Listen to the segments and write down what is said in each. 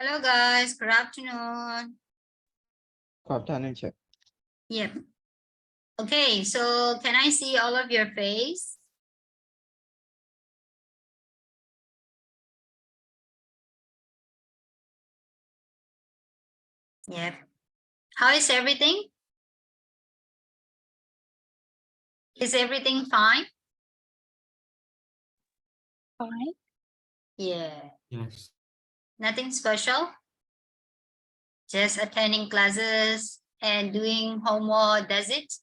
Hello guys, good afternoon. Good afternoon, Chair. Yep. Okay, so can I see all of your face? Yep. How is everything? Is everything fine? Fine. Yeah. Yes. Nothing special? Just attending classes and doing homework, does it?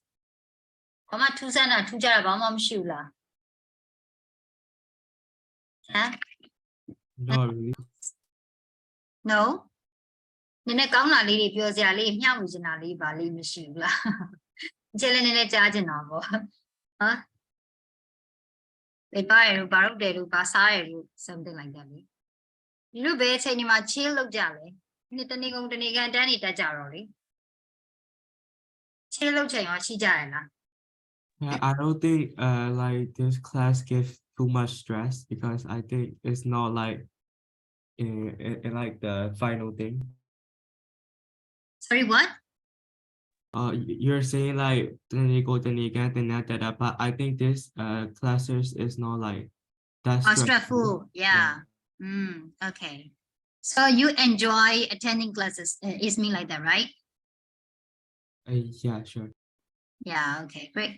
Mama Tuzana Tujara Bama Shula. Huh? Not really. No? နည်းနည်းကောင်းတာလေးတွေပြောစရာလေးမျှဝေချင်တာလေးပါလေးမရှိဘူးလားအချက်လည်းနည်းနည်းကြားချင်တာပေါ့ဟမ်ဘယ်ပါရလို့ဘာလုပ်တယ်လို့ဘာစားရလို့ something like that လေဒီလိုပဲအချိန်ဒီမှာ chill လုပ်ကြလဲနေ့တနေ့ကုန်တနေ့ကန်တန်းနေတက်ကြတော့လေ chill လုပ်ချိန်ရောရှိကြရလား I don't think like this class gives too much stress because I think it's not like like the final thing. sorry what You're saying like but I think this classes is not like that stressful yeah okay so you enjoy attending classes is mean like that right Yeah, sure. yeah okay great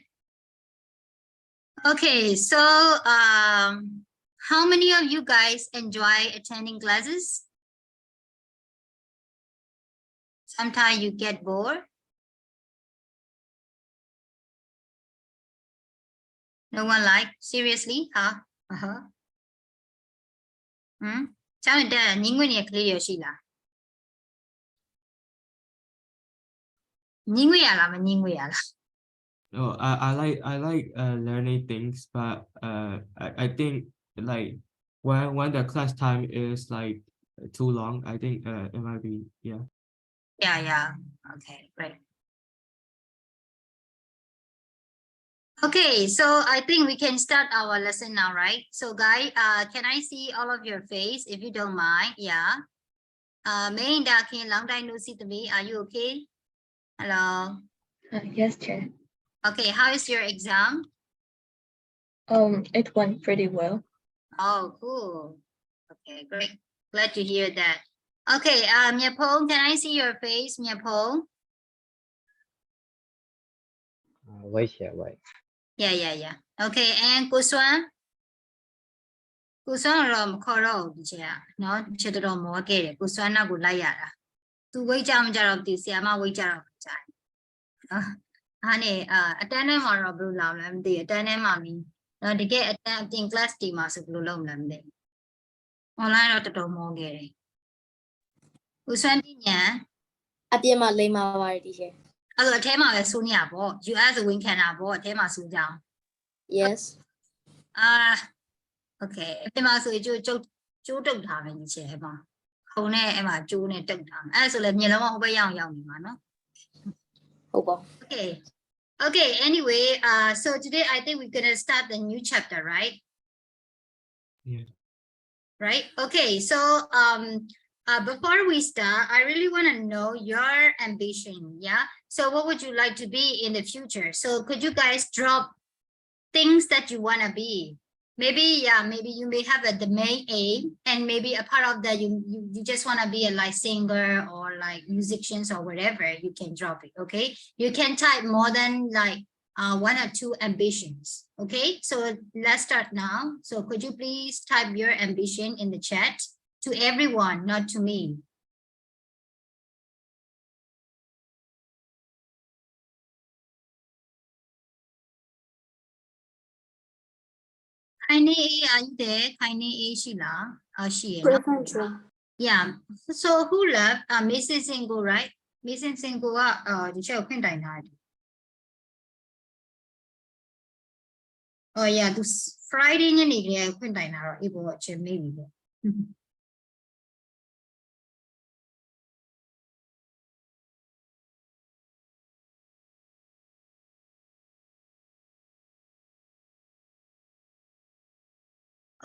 okay so how many of you guys enjoy attending classes sometimes you get bored no one like seriously huhကျောင်းတက်ညီငွေ့နေကလေးရရှိလားညီငွေ့ရလားမညီငွေ့ရလား No, I like learning things, but I think like when the class time is like too long, I think it might be yeah okay great okay so I think we can start our lesson now right so guys can I see all of your face if you don't mind yeah main dakin long time no see to me are you okay hello Yes, Chair. okay how is your exam It went pretty well. oh cool okay great glad to hear that okay Myapong, can I see your face Myapong? Wait here, wait. Yeah okay and Kuswan ကိုစွမ်းတော့မခေါ်တော့ဘူးဒီချက်ကနော်ဒီချက်တော်မောခဲ့တယ်ကိုစွမ်းနောက်ကိုလိုက်ရတာသူဝိတ်ကြမကြတော့ဒီဆီယာမဝိတ်ကြတော့ကြတယ်နော်အားနေအတန်းထဲမှာတော့ဘယ်လိုလာမလဲမသိအတန်းထဲမှာမင်းနော်တကယ်အတန်းအပြင် class တီမှာဆိုဘယ်လိုလုပ်မလဲမသိ online တော့တော်တော်မောခဲ့တယ်ကိုစွမ်းပညာအပြင်မှာလိမ္မာပါတယ်ဒီရှင် အဲ့တော့အထဲမှာပဲစိုးနေရပေါ့ US ဝင်ခံတာပေါ့အထဲမှာစိုးကြအောင် Yes. okay အပြင်မှာဆိုကြိုးတုတ်ထားမယ်ဒီချက်မှာခုံနဲ့အဲ့မှာကျိုးနဲ့တုတ်ထားမယ်အဲ့ဆိုလည်းမျက်လုံးကဟိုဘက်ရောက်နေမှာနော် ဟုတ်ပါ okay anyway so today I think we're gonna start the new chapter right Yeah. right okay so before we start I really want to know your ambition yeah so what would you like to be in the future so could you guys drop things that you want to be maybe you may have the main aim and maybe a part of that you just want to be a like singer or like musicians or whatever you can drop it okay you can type more than like 1 or 2 ambitions okay so let's start now so could you please type your ambition in the chat to everyone not to me Kaine are you there? Kaine she la. She yeah. So who left? Mrs. Single, right? Mrs. Single the show Quintai night. Oh yeah, this Friday ni Quintai night it watch maybe.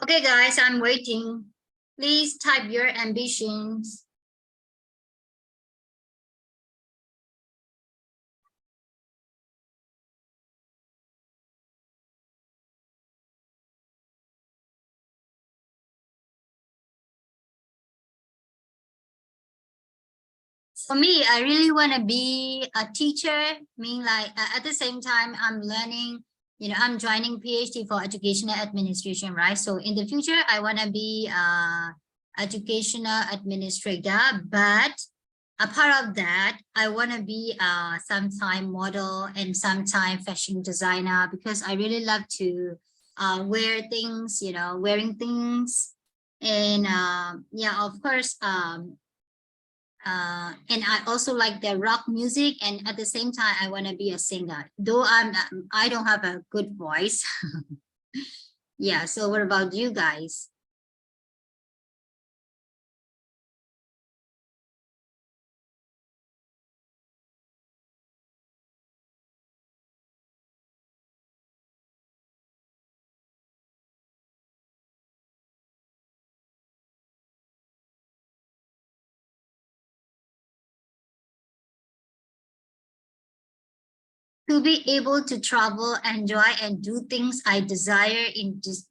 Okay guys, I'm waiting. Please type your ambitions For me, I really want to be a teacher. Mean like at the same time, I'm learning. I'm joining PhD for educational administration, right? So in the future, I want to be educational administrator. But a part of that, I want to be sometime model and sometime fashion designer because I really love to wear things. Wearing things, and yeah, of course. And I also like the rock music, and at the same time I want to be a singer, though I don't have a good voice. Yeah, so what about you guys? To be able to travel, enjoy, and do things I desire in just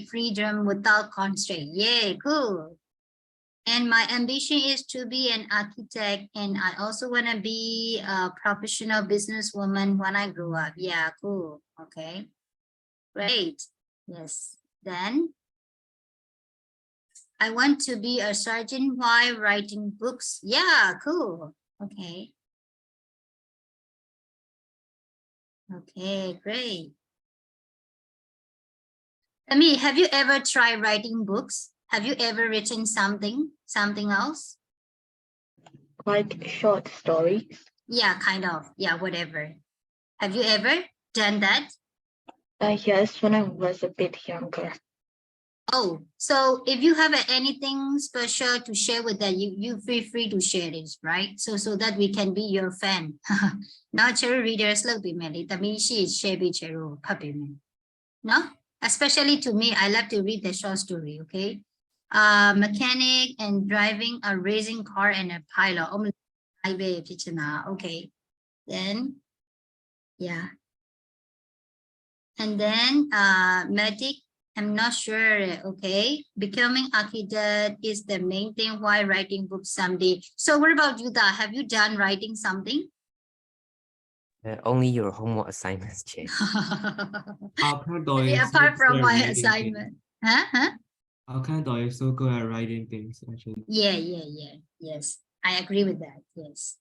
freedom without constraint. Yeah, cool. And my ambition is to be an architect, and I also want to be a professional businesswoman when I grow up. Yeah, cool. Okay, great. Yes. Then I want to be a sergeant while writing books. Yeah, cool. Okay. Okay, great. Ami, have you ever tried writing books? Have you ever written something else? Like short stories. Yeah, kind of. Yeah, whatever. Have you ever done that? Yes, when I was a bit younger. Oh, so if you have anything special to share with that, you feel free to share this, right? So that we can be your fan. Now, cherry readers look be many. The me she share be cherry puppy me. No, especially to me, I love to read the short story. Okay, mechanic and driving a racing car and a pilot. Oh, okay, then yeah, and then medic. I'm not sure. Okay, becoming architect is the main thing. Why writing books someday? So what about you, Da? Have you done writing something? Only your homework assignments, Chair. Apart from my assignment, huh? Our kind of is so good at writing things, actually. Yeah. Yes, I agree with that. Yes.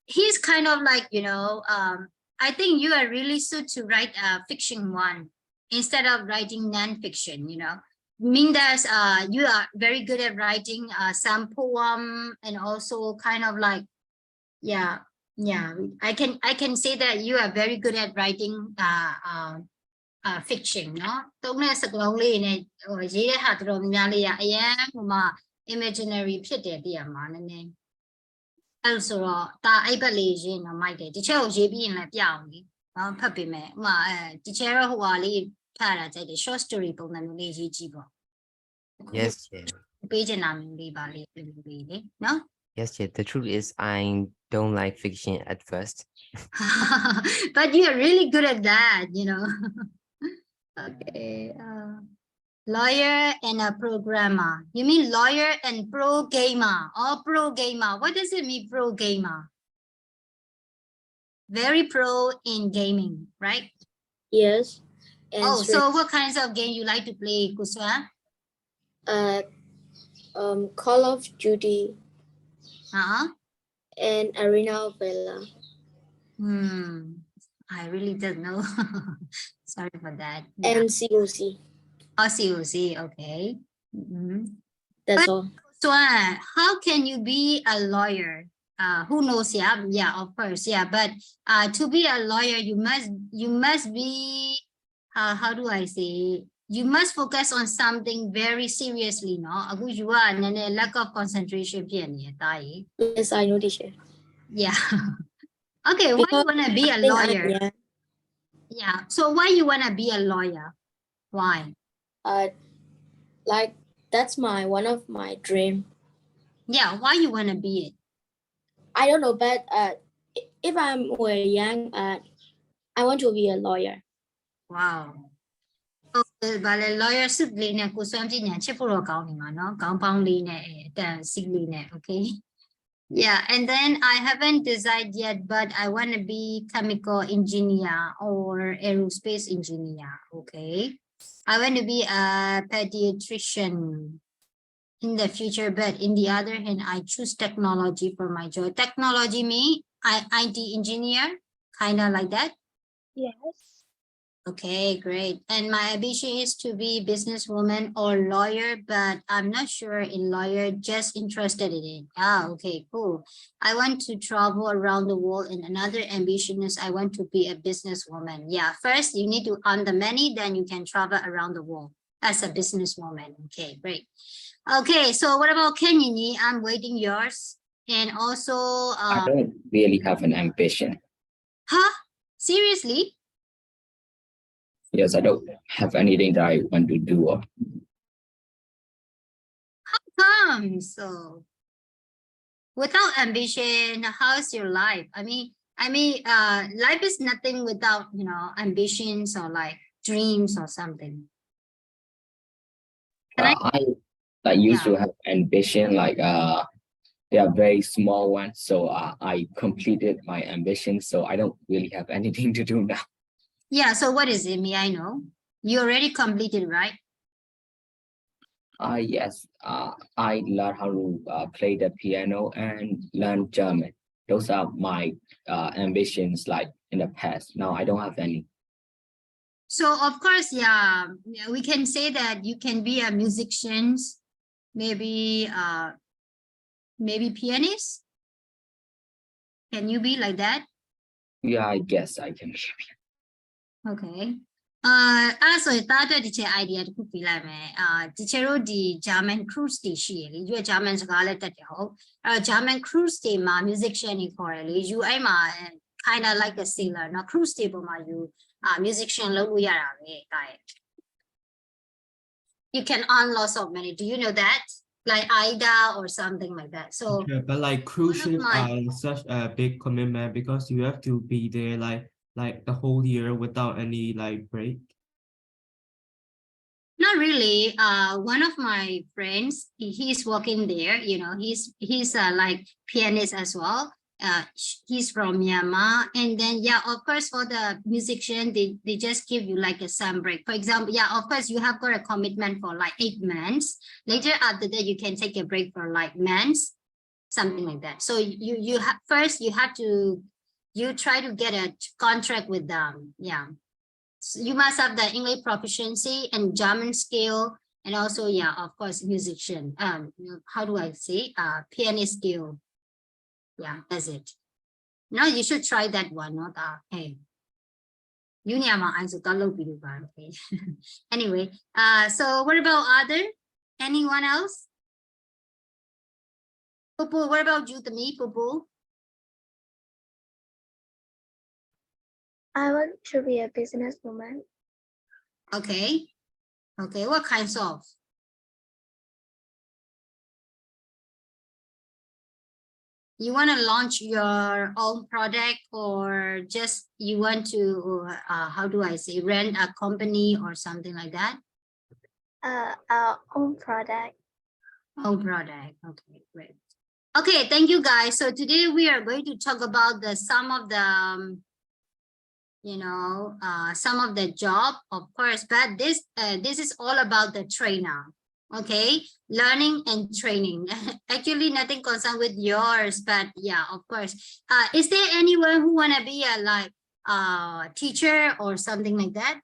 He's kind of like, I think you are really suited to write a fiction one instead of writing non-fiction, Mean that you are very good at writing some poem and also kind of like, yeah. I can say that you are very good at writing fiction เนาะသုံးတဲ့စကားလုံးလေးနဲ့ရေးတဲ့ဟာတော်တော်များလေးကအရင်imaginary ဖြစ်တယ်တည်ရမှာနည်းနည်းအဲ့ဆိုတော့ဒါအဲ့ဘက်လေးရေးတော့မိုက်တယ်တချို့ရေးပြီးရင်လည်းပြအောင်လေဖတ်ပေးမယ်ဥမာတချို့ဟိုဟာလေးဖတ်ရကြတယ် short story ပုံစံမျိုးလေးရေးကြည့်ပေါ့ Yes, Chair. ပေးချင်တာမျိုးလေးပါလေးလေးလေနော် Yes, Chair. The truth is, I don't like fiction at first. But you're really good at that, Okay. Lawyer and a programmer. You mean lawyer and pro gamer? Oh, pro gamer. What does it mean, pro gamer? Very pro in gaming, right? Yes. And So what kinds of game you like to play, Kuswa? Call of Duty Uh-huh. and Arena of Valor. I really don't know. Sorry for that. And COC. Oh, COC, okay. That's But- all. So how can you be a lawyer? Who knows? Yeah, of course, yeah. But to be a lawyer, you must be how do I say? You must focus on something very seriously, no? You are lack of concentration. Yes, I know, teacher. Yeah. Okay, why you wanna be a lawyer? Yeah. So why you wanna be a lawyer? Why? Like that's one of my dream. Yeah. Why you wanna be it? I don't know, but if I'm very young, I want to be a lawyer. Wow. But a lawyer စစ်လေးနဲ့ကိုစွမ်းပညာချစ်ဖို့တော့ကောင်းနေမှာเนาะခေါင်းပေါင်းလေးနဲ့တန်စီလေးနဲ့ okay Yeah, and then I haven't decided yet, but I want to be chemical engineer or aerospace engineer. Okay. I want to be a pediatrician in the future, but in the other hand, I choose technology for my job. Technology me, IT engineer, kind of like that. Yes. Okay, great. And my ambition is to be businesswoman or lawyer, but I'm not sure in lawyer, just interested in it. Ah, okay, cool. I want to travel around the world, and another ambition is I want to be a businesswoman. Yeah, first you need to earn the money, then you can travel around the world as a businesswoman. Okay, great. Okay, so what about Kenyani? I'm waiting yours. And also, I don't really have an ambition. huh? Seriously? Yes, I don't have anything that I want to do. Or Come, so without ambition, how's your life? Life is nothing without, ambitions or like dreams or something. Can I used Yeah. to have ambition, like they are very small ones. So I completed my ambition. So I don't really have anything to do now. Yeah, so what is it? May I know? You already completed, right? Yes, I learned how to play the piano and learn German. Those are my ambitions, like in the past. Now I don't have any. So of course, yeah, we can say that you can be a musician, maybe maybe pianist. Can you be like that? Yeah, I guess I can. Okay. အဲ့ဆိုရင်သားအတွက်ဒီချက် idea တစ်ခုပေးလိုက်မယ်ဒီချက်တို့ဒီ German cruise တွေရှိရလေယူက German စကားလည်းတက်တယ်ဟုတ်အဲ့တော့ German cruise တွေမှာ musician တွေခေါ်တယ်လေယူအဲ့မှာ kind of like a sailor เนาะ cruise တွေပေါ်မှာယူmusician လုပ်လို့ရတာပဲဒါရဲ့ you can earn lots of money do you know that like Ida or something like that so Yeah, but like cruise one of ships my- are such a big commitment because you have to be there like the whole year without any like break. Not really. One of my friends, he's working there. He's like pianist as well. He's from Myanmar, and then yeah, of course, for the musician, they just give you like a some break. For example, yeah, of course, you have got a commitment for like 8 months. Later after that, you can take a break for like months, something like that. So you have first you have to try to get a contract with them. Yeah. So you must have the English proficiency and German skill, and also, yeah, of course, musician. How do I say? Pianist skill. Yeah, that's it. No, you should try that one. Not hey. You need my answer. Okay. Anyway, so what about other? Anyone else? Pupu, what about you, Tami? Pupu? I want to be a businesswoman. Okay. Okay, what kinds of? You want to launch your own product or just you want to, how do I say, rent a company or something like that? Our own product. Own product. Okay, great. Okay, thank you guys. So today we are going to talk about some of the, some of the job, of course, but this is all about the trainer. Okay, learning and training. Actually, nothing concerned with yours, but yeah, of course. Is there anyone who wanna be a teacher or something like that?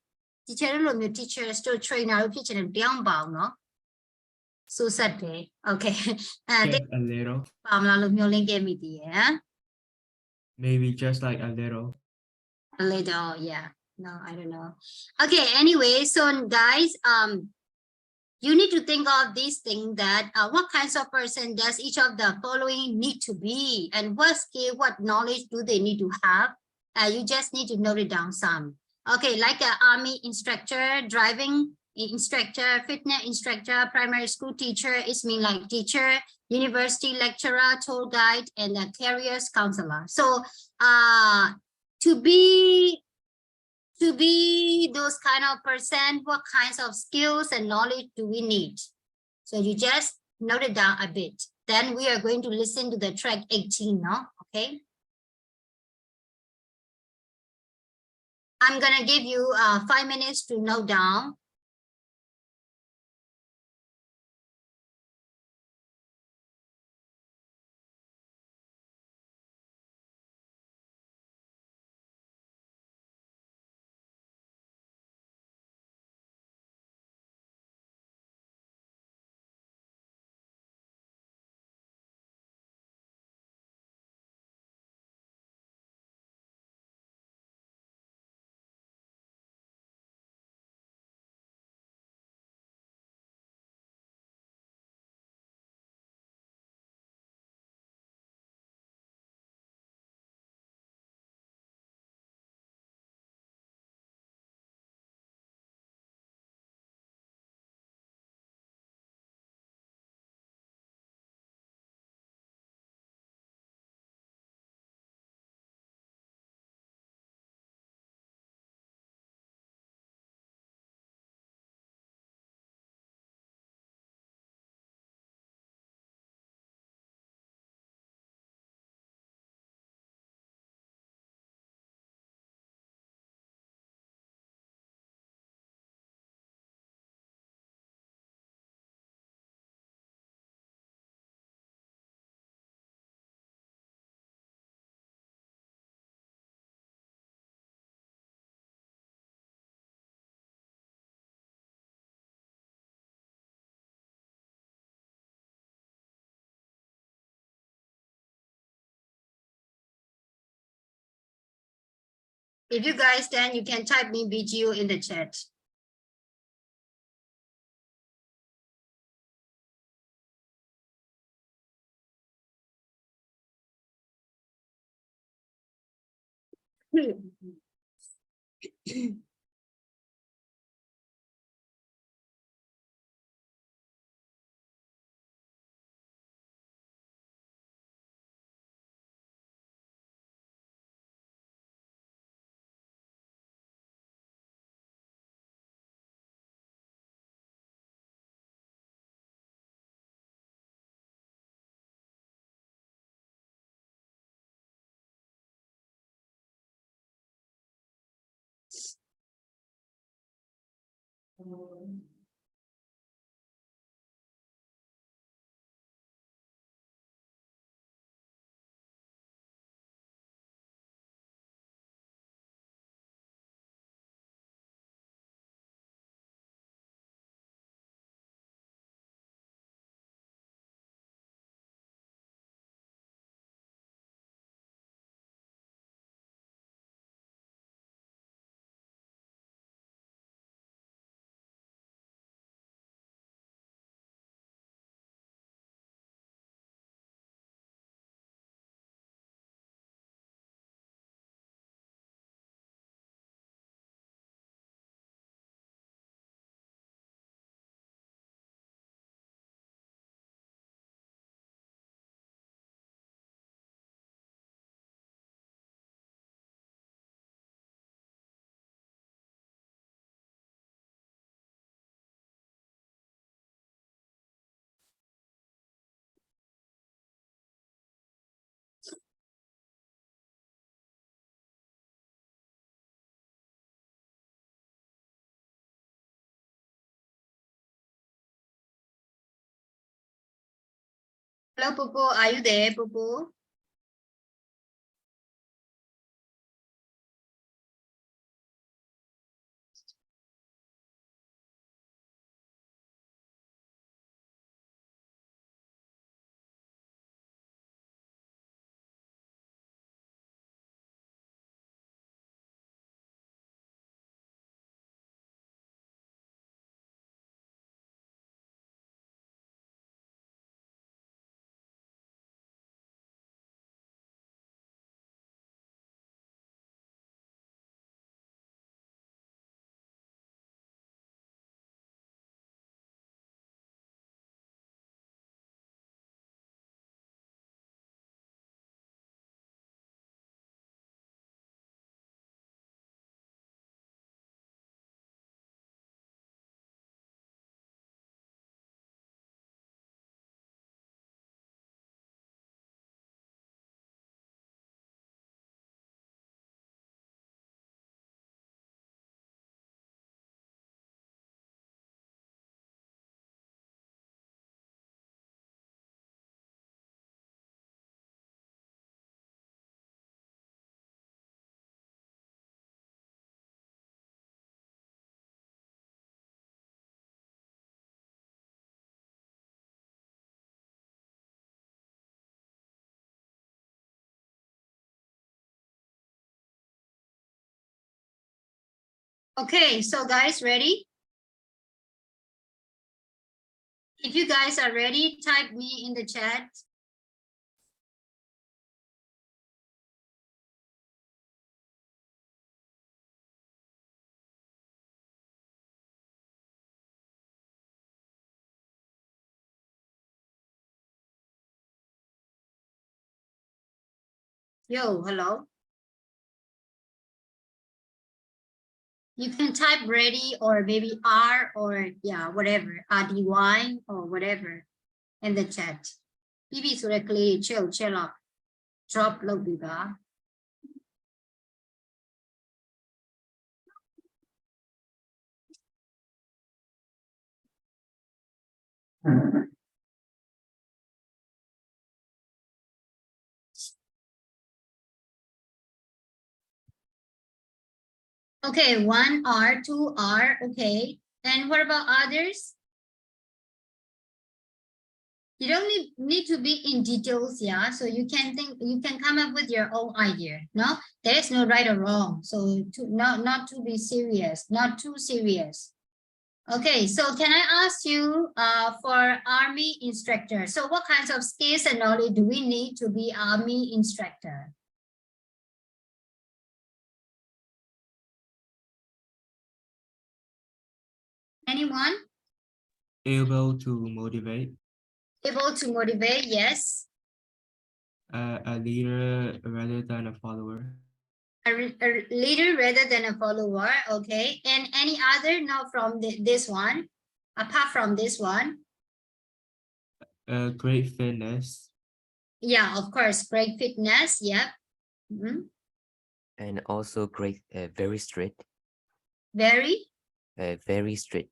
Teacher, still trainer, teacher, down bound, no? So sad day. Okay. Just a little, maybe just like a little. A little, yeah. No, I don't know. Okay, anyway, so guys, you need to think of this thing that what kinds of person does each of the following need to be and what skill, what knowledge do they need to have? You just need to note it down some. Okay, like an army instructor, driving instructor, fitness instructor, primary school teacher, it's mean like teacher, university lecturer, tour guide, and a careers counselor. So to be those kind of person, what kinds of skills and knowledge do we need? So you just note it down a bit. then we are going to listen to the track 18 now. Okay. I'm gonna give you 5 minutes to note down. If you guys then you can type me BGU in the chat. Hello, Popo. Are you there, Popo? Okay, so guys, ready? If you guys are ready, type me in the chat. Yo, hello. You can type ready or maybe R or yeah, whatever, RDY or whatever in the chat. BB ဆိုတဲ့ကလေး chill up drop လုပ်ပြီးပါ Okay, 1R, 2R, okay. And what about others? You don't need to be in details, yeah. So you can come up with your own idea. No, there's no right or wrong. So not to be serious, not too serious. Okay, so can I ask you for Army instructor? So what kinds of skills and knowledge do we need to be Army instructor? Anyone? Able to motivate. Able to motivate, yes. A leader rather than a follower. A leader rather than a follower, okay. And any other, not from this one, apart from this one? Great fitness. Yeah, of course, great fitness, yep. And also great, very strict. Very? Very strict.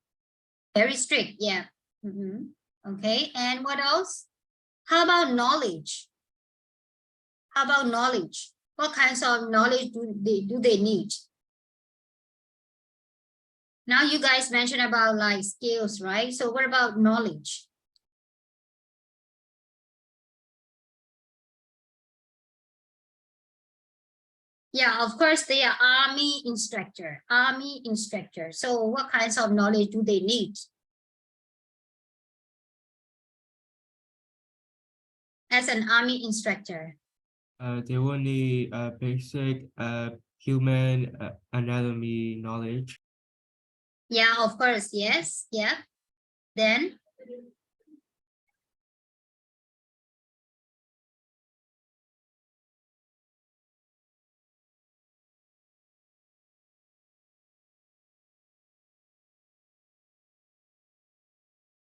Very strict, yeah. Okay, and what else? How about knowledge? How about knowledge? What kinds of knowledge do they need? Now you guys mentioned about like skills, right? So what about knowledge? Yeah, of course, they are Army instructor. Army instructor. So what kinds of knowledge do they need? As an Army instructor. They will need basic human anatomy knowledge. Yeah, of course, yes, yeah. Then?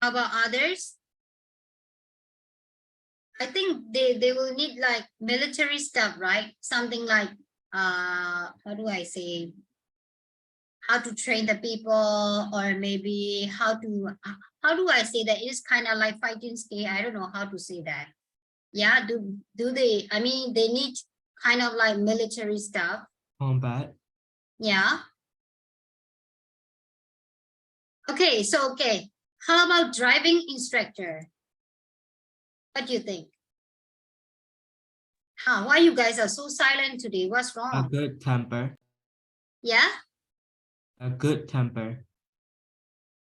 How about others? I think they will need like military stuff, right? Something like, how do I say? How to train the people, or maybe how do I say that? It's kind of like fighting skill. I don't know how to say that. Yeah, do they, I mean, they need kind of like military stuff. Combat. Yeah. Okay, so okay. How about driving instructor? What do you think? Why you guys are so silent today? What's A wrong? good temper. Yeah? A good temper.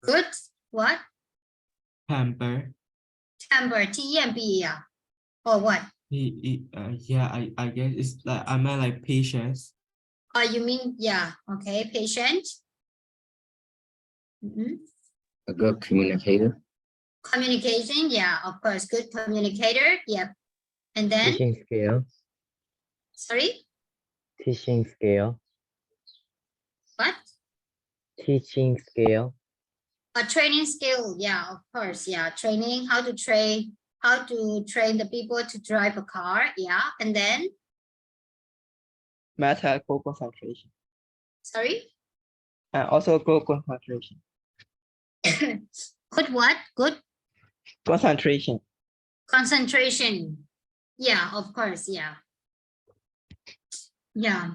Good what? Temper. Temper, T-E-M-P-E-R. Or what? Yeah, I guess it's like I meant like patience. Oh, you mean, yeah, okay, patient. A good communicator. Communication, yeah, of course, good communicator, yep. And then, Teaching skill. sorry, Teaching skill. what? Teaching skill. A training skill, yeah, of course, yeah, training, how to train the people to drive a car, yeah. And then, Mathematical concentration. sorry? And also good concentration. Good what? Good Concentration. concentration. Yeah, of course, yeah. Yeah.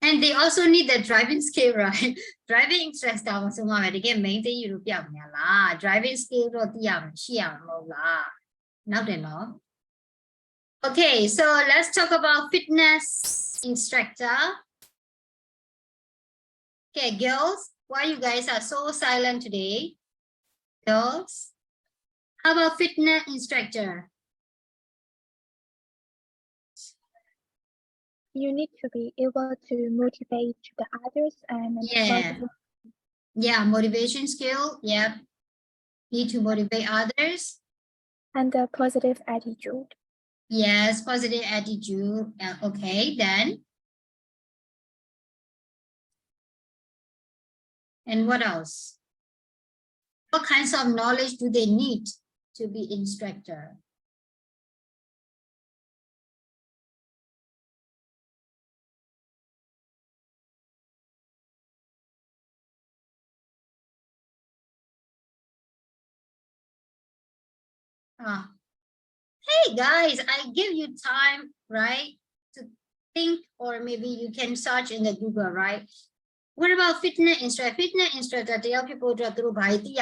And they also need the driving skill, right? Driving interest တောင်ဆိုမှပဲတကယ် main သိယူလို့ပြောက်နေလား driving skill တော့သိရမှာရှိရမှာမဟုတ်လားနောက်တယ်နော် Okay, so let's talk about fitness instructor. Okay, girls, Why you guys are so silent today? Girls? How about fitness instructor? You need to be able to motivate the others and Yeah. Yeah, motivation skill. Yep. Need to motivate others. and a positive attitude. Yes, positive attitude. Okay, then. And what else? What kinds of knowledge do they need to be instructor? Ah. Hey guys, I give you time, right? To think, or maybe you can search in the Google, right? What about fitness instructor? Fitness instructor, they help people to do by the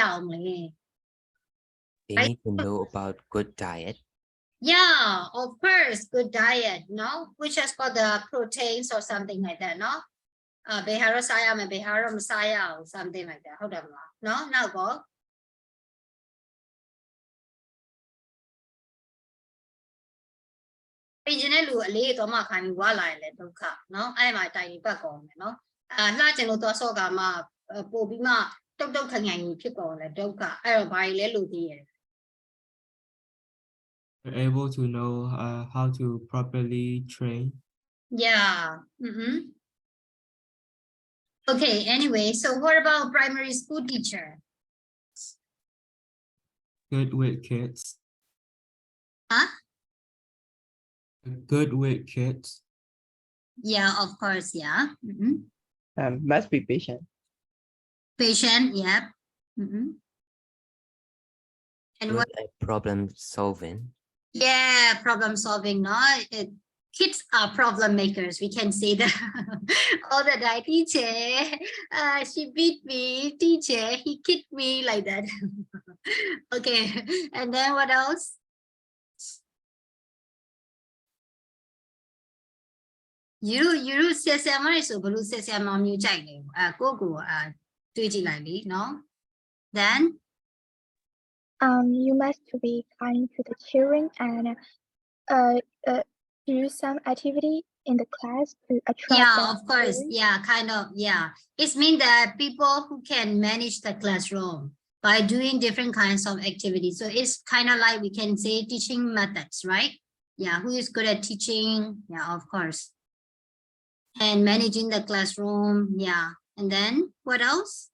They Right. need to know about good diet. Yeah, of course, good diet, no? Which has got the proteins or something like that, no? Behara saya, behara masaya, or something like that. Hold on, no? Now go. ပြင်ကျင်တဲ့လူအလေးတော့မှခံပြီးဝါလာရင်လည်းဒုက္ခเนาะအဲ့မှာတိုင်ပတ်ကုန်မယ်เนาะလှကျင်လို့သွားဆော့ကမှပို့ပြီးမှတုတ်တုတ်ခငိုင်ကြီးဖြစ်ကုန်လည်းဒုက္ခအဲ့တော့ဘာကြီးလဲလူသေးရဲ့ We're able to know how to properly train. Yeah. Okay, anyway, so what about primary school teacher? Good with kids. Huh? Good with kids. Yeah, of course, yeah. Must be patient. Patient, yep. And Good what? at problem solving. Yeah, problem solving, no? Kids are problem makers. We can say that all the time. Teacher, she beat me. Teacher, he kicked me like that. Okay, and then what else? You say so blue say mom you check go no? Then You must be kind to the children and do some activity in the class to attract yeah, them. of course, yeah, kind of, yeah. It means that people who can manage the classroom by doing different kinds of activities. So it's kind of like we can say teaching methods, right? Yeah, who is good at teaching? Yeah, of course. And managing the classroom, yeah. And then what else?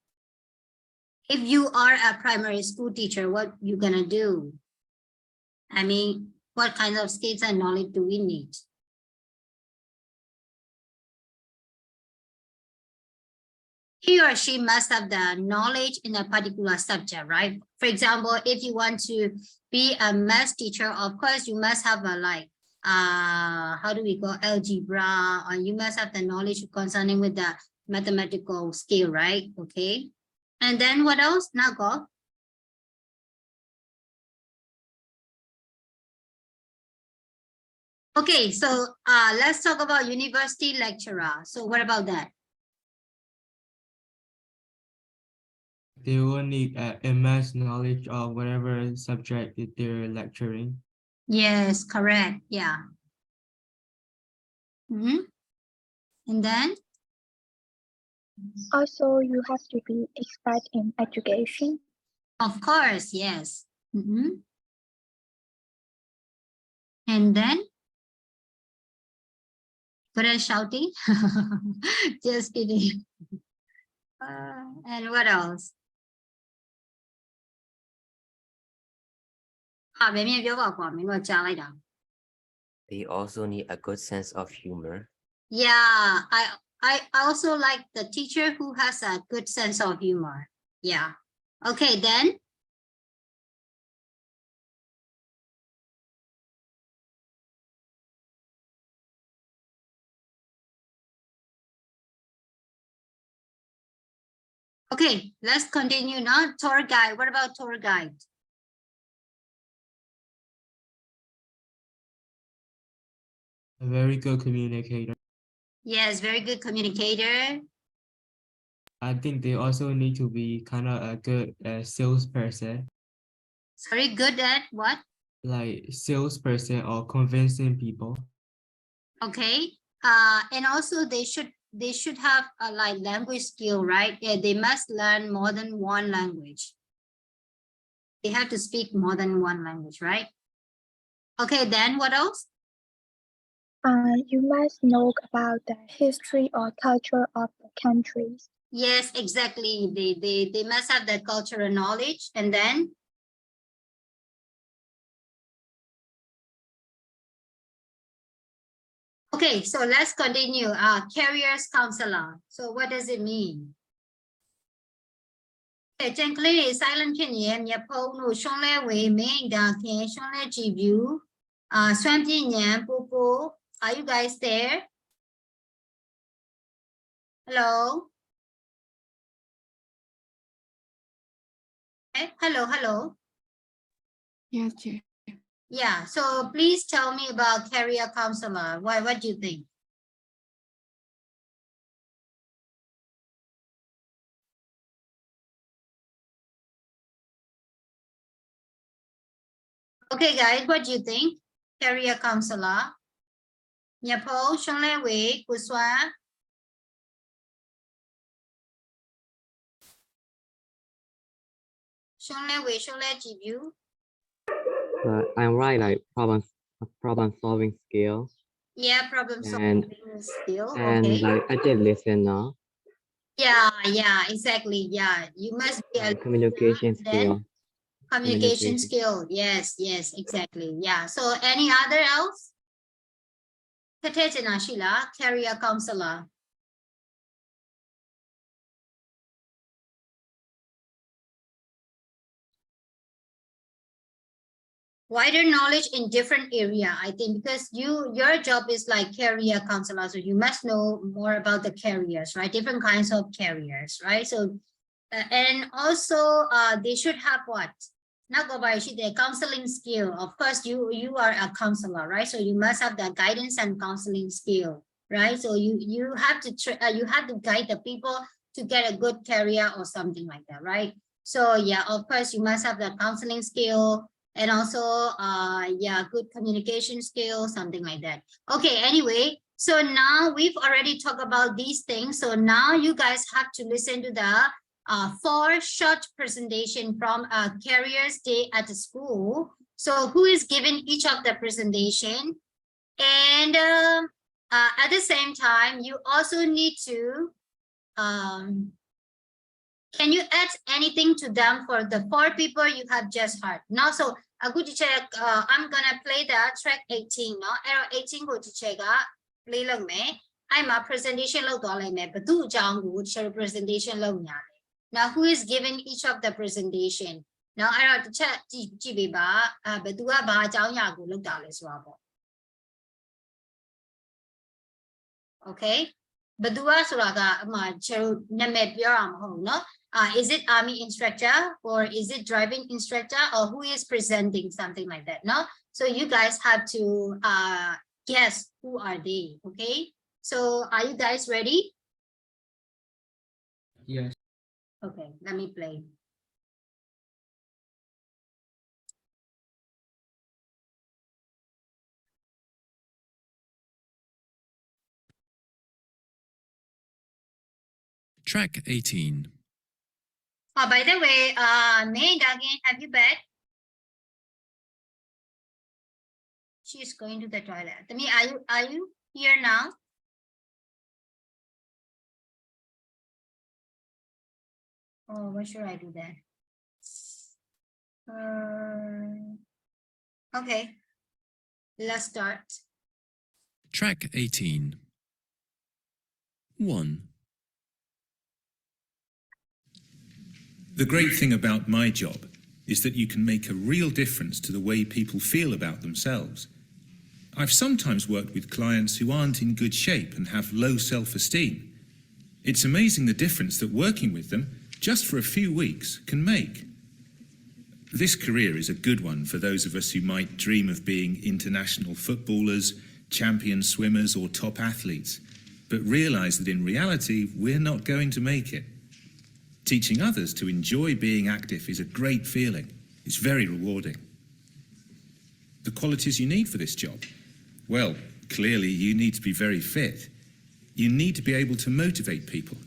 If you are a primary school teacher, what you gonna do? I mean, what kind of skills and knowledge do we need? He or she must have the knowledge in a particular subject, right? For example, if you want to be a math teacher, of course, you must have a like, how do we go, algebra, or you must have the knowledge concerning with the mathematical skill, right? Okay. And then what else? Now go. Okay, so let's talk about university lecturer. So what about that? They will need immense knowledge of whatever subject that they're lecturing. Yes, correct. Yeah. And then? Also, you have to be expert in education. Of course, yes. And then? Good at shouting? Just kidding. And what else? They also need a good sense of humor. Yeah, I also like the teacher who has a good sense of humor. Yeah. Okay, then. Okay, let's continue now. Tour guide. What about tour guide? A very good communicator. Yes, very good communicator. I think they also need to be kind of a good salesperson, Sorry, good at what? like salesperson or convincing people. Okay. And also they should have a like language skill, right? Yeah, they must learn more than one language. They have to speak more than one language, right? Okay, then what else? You must know about the history or culture of the countries. Yes, exactly. They must have that cultural knowledge. And then okay, so let's continue. Careers counselor. So what does it mean? Okay, ကျန်ကလေးတွေ silent ဖြစ်နေရဲ့မျက်ဖုံးတို့ရှုံးလဲဝေမင်းဒါခင်ရှုံးလဲကြည်ပြူစွမ်းပြည့်ဉာဏ်ပိုကို Are you guys there? Hello? Hello. Yes, Chair. Yeah, so please tell me about career counselor. What do you think? Okay, guys, what do you think? Career counselor. Nyapo, Shongle Wei, Kuswa. Shongle Wei, Shongle Jibu. I'm right, like problem solving skills Yeah, problem and solving skill. and Okay. like active listener Yeah, exactly. Yeah, you must be a and communication then skill. communication skill. Yes, exactly. Yeah. So any other else? Katechina Sheila, career counselor. Wider knowledge in different area, I think, because your job is like career counselor, so you must know more about the careers, right? Different kinds of careers, right? So and also they should have what? Not go by the counseling skill. Of course, you are a counselor, right? So you must have the guidance and counseling skill, right? So you have to you have to guide the people to get a good career or something like that, right? So yeah, of course, you must have the counseling skill. And also, yeah, good communication skills, something like that. Okay, anyway, so now we've already talked about these things. So now you guys have to listen to the 4 short presentation from Careers Day at the school. So who is giving each of the presentation? And at the same time, you also need to, can you add anything to them for the 4 people you have just heard? Now, so a good teacher, I'm gonna play the track 18. No, error 18 go teacher play long me. I'm a presentation low dollar me, but do jang share presentation low. Now, who is giving each of the presentation? Now, error teacher GB but do a ba jang ya go look dollars wabo. Okay, but do a suraga ma chero name home, no? Is it army instructor or is it driving instructor or who is presenting something like that? No, so you guys have to guess who are they. Okay, so are you guys ready? Yes. Okay, let me play. Track 18. Oh, by the way, May Dagin, have you bet? She's going to the toilet. I mean, are you here now? Oh, what should I do then? Okay, let's start. Track 18. 1. The great thing about my job is that you can make a real difference to the way people feel about themselves. I've sometimes worked with clients who aren't in good shape and have low self-esteem. It's amazing the difference that working with them, just for a few weeks, can make. This career is a good one for those of us who might dream of being international footballers, champion swimmers or top athletes, but realise that in reality, we're not going to make it. Teaching others to enjoy being active is a great feeling. It's very rewarding. The qualities you need for this job? Well, clearly you need to be very fit. You need to be able to motivate people.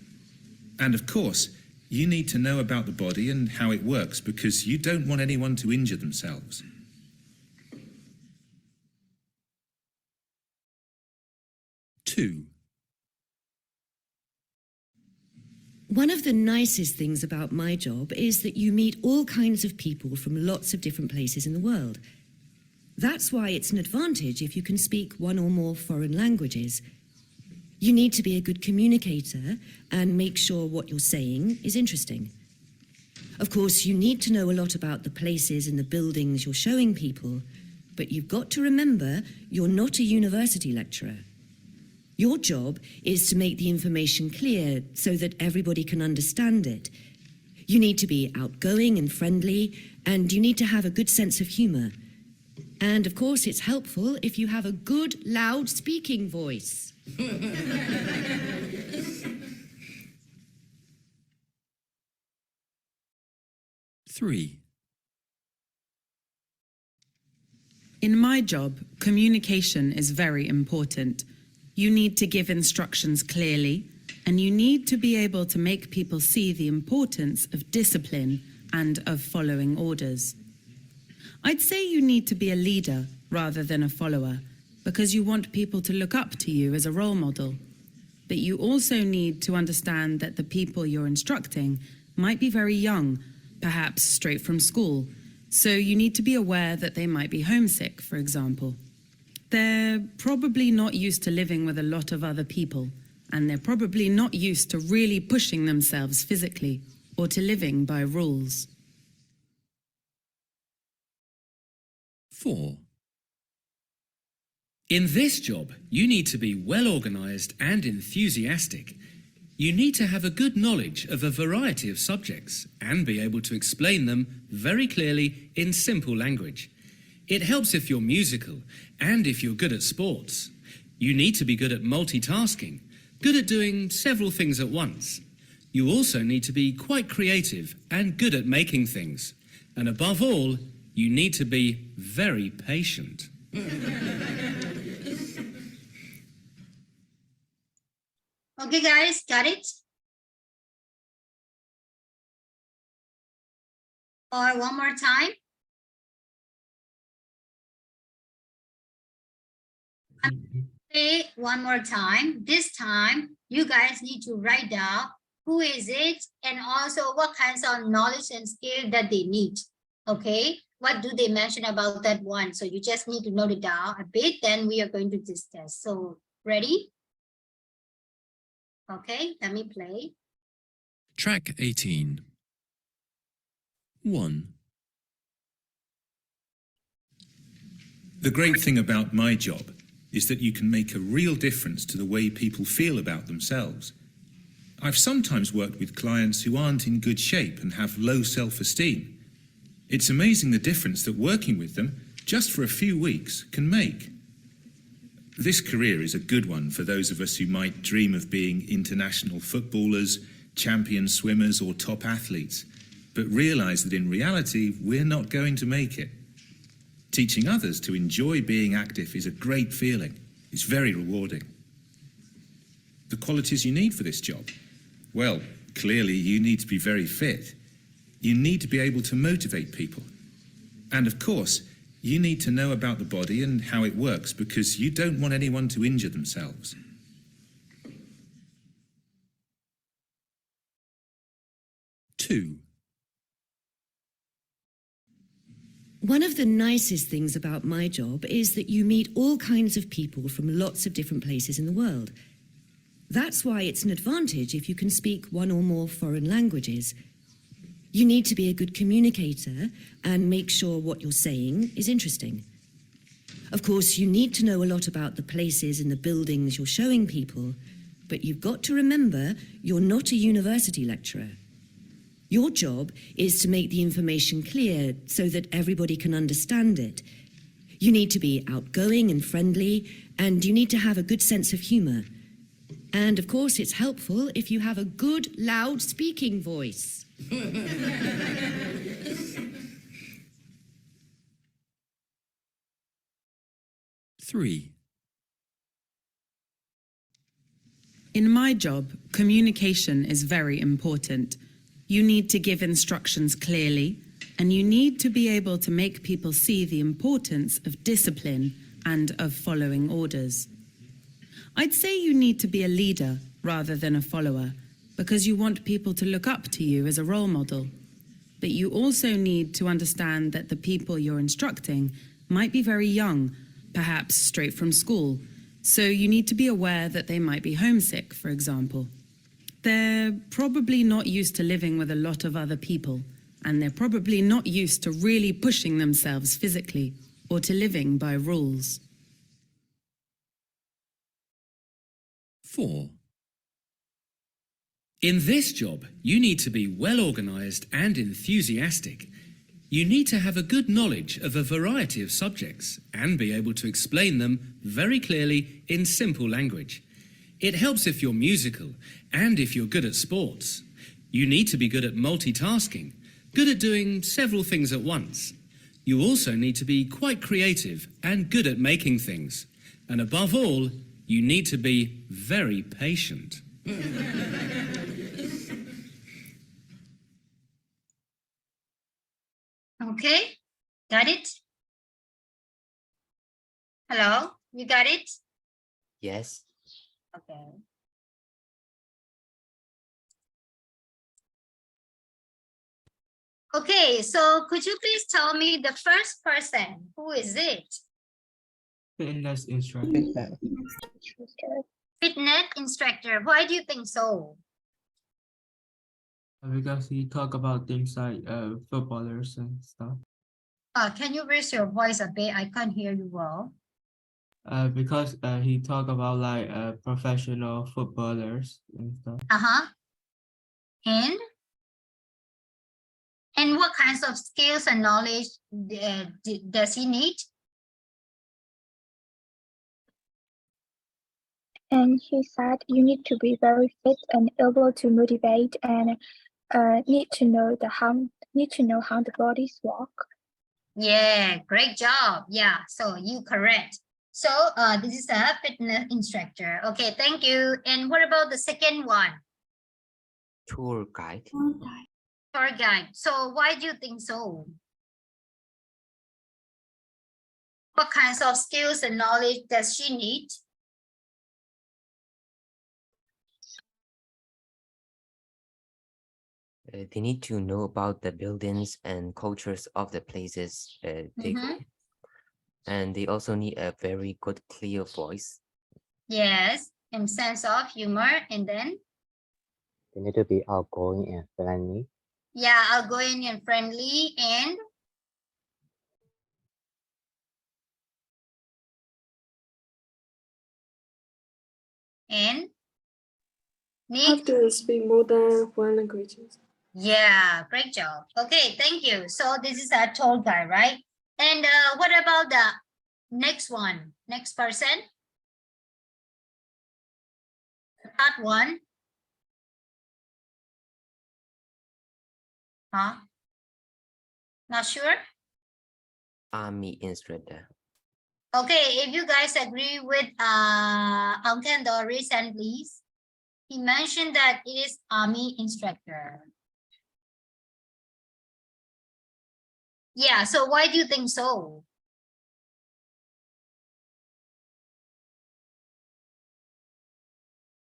And of course, you need to know about the body and how it works because you don't want anyone to injure themselves. Two. One of the nicest things about my job is that you meet all kinds of people from lots of different places in the world. That's why it's an advantage if you can speak one or more foreign languages. You need to be a good communicator and make sure what you're saying is interesting. Of course, you need to know a lot about the places and the buildings you're showing people, but you've got to remember you're not a university lecturer. Your job is to make the information clear so that everybody can understand it. You need to be outgoing and friendly, and you need to have a good sense of humour. And of course, it's helpful if you have a good, loud speaking voice. 3. In my job, communication is very important. You need to give instructions clearly, and you need to be able to make people see the importance of discipline and of following orders. I'd say you need to be a leader rather than a follower, because you want people to look up to you as a role model. But you also need to understand that the people you're instructing might be very young, perhaps straight from school, so you need to be aware that they might be homesick, for example. They're probably not used to living with a lot of other people, and they're probably not used to really pushing themselves physically or to living by rules. 4. In this job, you need to be well organised and enthusiastic. You need to have a good knowledge of a variety of subjects and be able to explain them very clearly in simple language. It helps if you're musical and if you're good at sports. You need to be good at multitasking, good at doing several things at once. You also need to be quite creative and good at making things. And above all, you need to be very patient. Okay, guys, got it? Or one more time? Say one more time. This time, you guys need to write down who is it and also what kinds of knowledge and skill that they need. Okay, what do they mention about that one? So you just need to note it down a bit, then we are going to discuss. So ready? Okay, let me play. Track 18. 1. The great thing about my job is that you can make a real difference to the way people feel about themselves. I've sometimes worked with clients who aren't in good shape and have low self-esteem. It's amazing the difference that working with them, just for a few weeks, can make. This career is a good one for those of us who might dream of being international footballers, champion swimmers or top athletes, but realise that in reality, we're not going to make it. Teaching others to enjoy being active is a great feeling. It's very rewarding. The qualities you need for this job? Well, clearly you need to be very fit. You need to be able to motivate people. And of course, you need to know about the body and how it works because you don't want anyone to injure themselves. Two. One of the nicest things about my job is that you meet all kinds of people from lots of different places in the world. That's why it's an advantage if you can speak one or more foreign languages. You need to be a good communicator and make sure what you're saying is interesting. Of course, you need to know a lot about the places and the buildings you're showing people, but you've got to remember you're not a university lecturer. Your job is to make the information clear so that everybody can understand it. You need to be outgoing and friendly, and you need to have a good sense of humour. And of course, it's helpful if you have a good, loud speaking voice. 3. In my job, communication is very important. You need to give instructions clearly, and you need to be able to make people see the importance of discipline and of following orders. I'd say you need to be a leader rather than a follower, because you want people to look up to you as a role model. But you also need to understand that the people you're instructing might be very young, perhaps straight from school. So you need to be aware that they might be homesick, for example. They're probably not used to living with a lot of other people, and they're probably not used to really pushing themselves physically or to living by rules. 4. In this job, you need to be well organised and enthusiastic. You need to have a good knowledge of a variety of subjects and be able to explain them very clearly in simple language. It helps if you're musical and if you're good at sports. You need to be good at multitasking, good at doing several things at once. You also need to be quite creative and good at making things. And above all, you need to be very patient. Okay, got it? Hello, you got it? Yes. Okay. Okay, so could you please tell me the first person? Who is it? Fitness instructor. Fitness instructor. Why do you think so? Because he talk about things like footballers and stuff. Can you raise your voice a bit? I can't hear you well. Because he talk about like professional footballers and stuff. Uh-huh. And what kinds of skills and knowledge does he need? And he said you need to be very fit and able to motivate and need to know how the bodies work. Yeah, great job. Yeah, so you correct. So this is a fitness instructor. Okay, thank you. And what about the second one? Tour guide. Tour guide. So why do you think so? What kinds of skills and knowledge does she need? They need to know about the buildings and cultures of the places they go. And they also need a very good, clear voice. Yes, and sense of humor. And then? They need to be outgoing and friendly. Yeah, outgoing and friendly. And need Have to speak more than one languages. Yeah, great job. Okay, thank you. So this is a tour guide, right? And what about the next one? Next person? That one? Huh? Not sure? Army instructor. Okay, if you guys agree with Uncle Doris and please, he mentioned that it is Army instructor. Yeah, so why do you think so?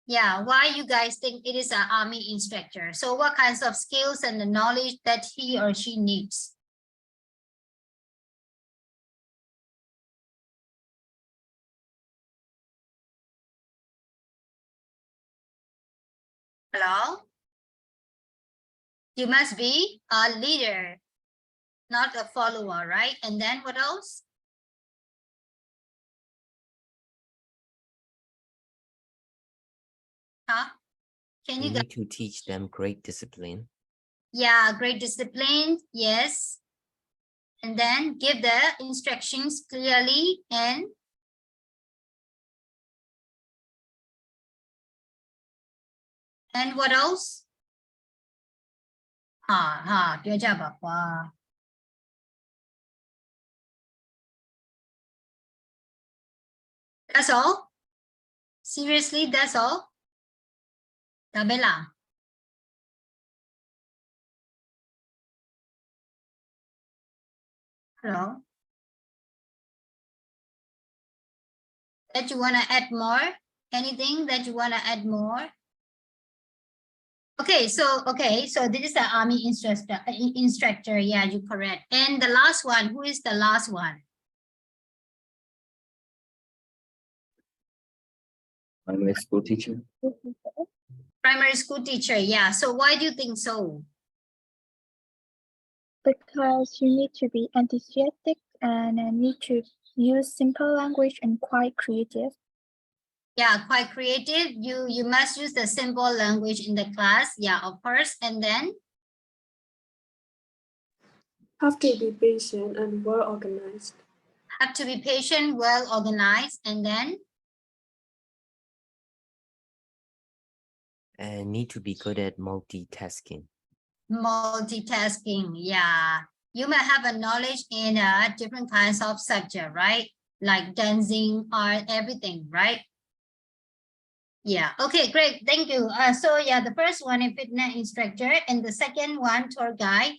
Yeah, why you guys think it is an Army instructor? So what kinds of skills and the knowledge that he or she needs? Hello? You must be a leader, not a follower, right? And then what else? Huh? Can You you need to teach them great discipline. Yeah, great discipline, yes. And then give the instructions clearly and And what else? ပြောကြပါကွာ That's all? Seriously, that's all? ဒါပဲလား Hello? That you want to add more? Anything that you want to add more? Okay, so this is the army instructor. Yeah, you're correct. And the last one, who is the last one? Primary school teacher. Primary school teacher. Yeah. So why do you think so? Because you need to be enthusiastic and need to use simple language and quite creative. Yeah, quite creative. You must use the simple language in the class. Yeah, of course. And then Have to be patient and well organized. have to be patient, well organized, and then And need to be good at multitasking. multitasking. Yeah, you may have a knowledge in different kinds of subject, right? Like dancing, art, everything, right? Yeah. Okay, great. Thank you. So yeah, the first one is fitness instructor, and the second one tour guide.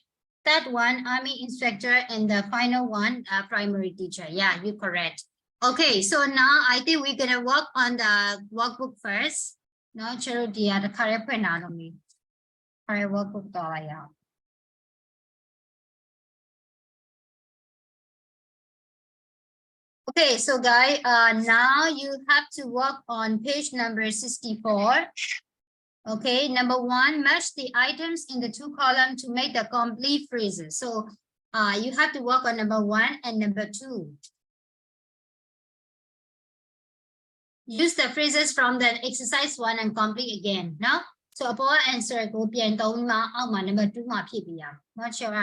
Third one army instructor, and the final one primary teacher. Yeah, you're correct. Okay, so now I think we're gonna work on the workbook first. No, Cherodia, the career penalty. Career workbook. Okay, so guys, now you have to work on page number 64. Okay, number one, match the items in the two columns to make the complete phrases. So you have to work on number one and number two. Use the phrases from the exercise one and complete again. No? So upon answer go bien number two not sure.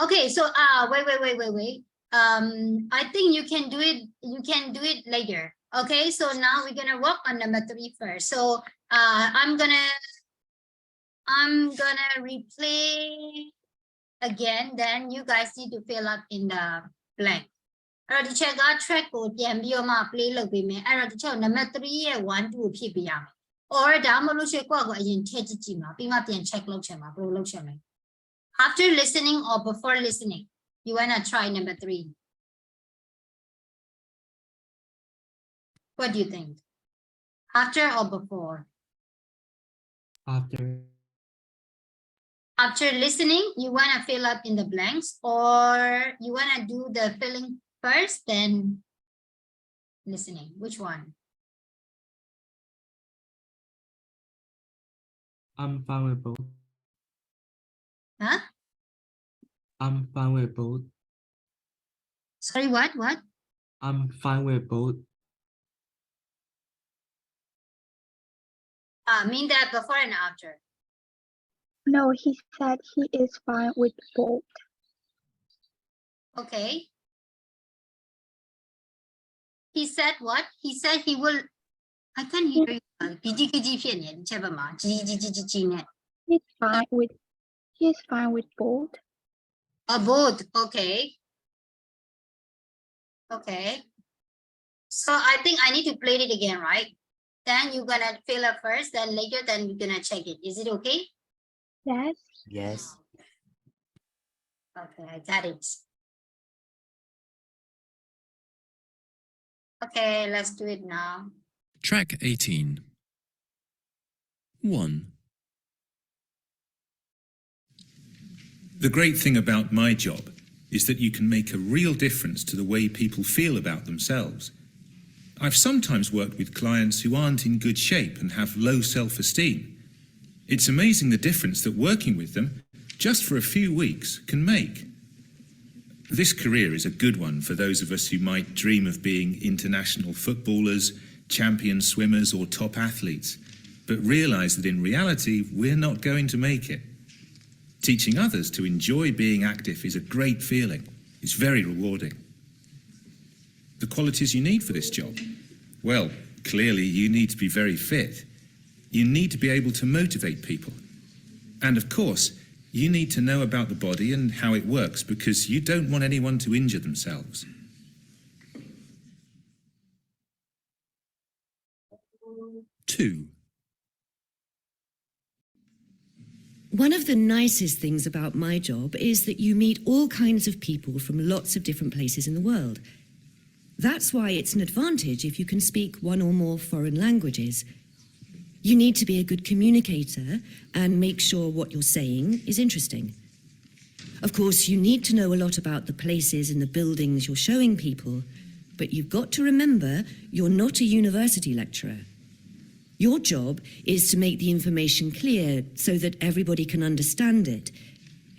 Okay, so wait. I think you can do it later. Okay, so now we're gonna work on number 3 first. So I'm gonna replay again, then you guys need to fill up in the blank. Alright, the check our trackကိုပြန်ပြီးတော့မှ play လုပ်ပေးမယ်အဲ့တော့တချို့ number 3ရဲ့1 2ကိုဖြည့်ပေးရမယ် or ဒါမှမဟုတ်လို့ရှိရင်ကိုယ့်ကိုအရင်ထည့်ကြည့်မှာပြီးမှပြန် check လုပ်ချင်မှာဘယ်လိုလုပ်ချင်လဲ After listening or before listening you want to try number 3. What do you think? After or before? After. After listening, you want to fill up in the blanks, or you want to do the filling first, then listening. Which one? I'm fine with both. Huh? I'm fine with both. Sorry, what? I'm fine with both. Mean that before and after. No, he said he is fine with both. Okay. He said what? He said he will. I can't hear you. He's fine with both. Both. Okay. Okay. So I think I need to play it again, right? Then you're gonna fill up first, then later, then we're gonna check it. Is it okay? Yes. Yes. Okay, I got it. Okay, let's do it now. Track 18. 1. The great thing about my job is that you can make a real difference to the way people feel about themselves. I've sometimes worked with clients who aren't in good shape and have low self-esteem. It's amazing the difference that working with them, just for a few weeks, can make. This career is a good one for those of us who might dream of being international footballers, champion swimmers or top athletes, but realise that in reality we're not going to make it. Teaching others to enjoy being active is a great feeling. It's very rewarding. The qualities you need for this job: Well, clearly you need to be very fit. You need to be able to motivate people. And of course, you need to know about the body and how it works because you don't want anyone to injure themselves. Two. One of the nicest things about my job is that you meet all kinds of people from lots of different places in the world. That's why it's an advantage if you can speak one or more foreign languages. You need to be a good communicator and make sure what you're saying is interesting. Of course, you need to know a lot about the places and the buildings you're showing people, but you've got to remember you're not a university lecturer. Your job is to make the information clear so that everybody can understand it.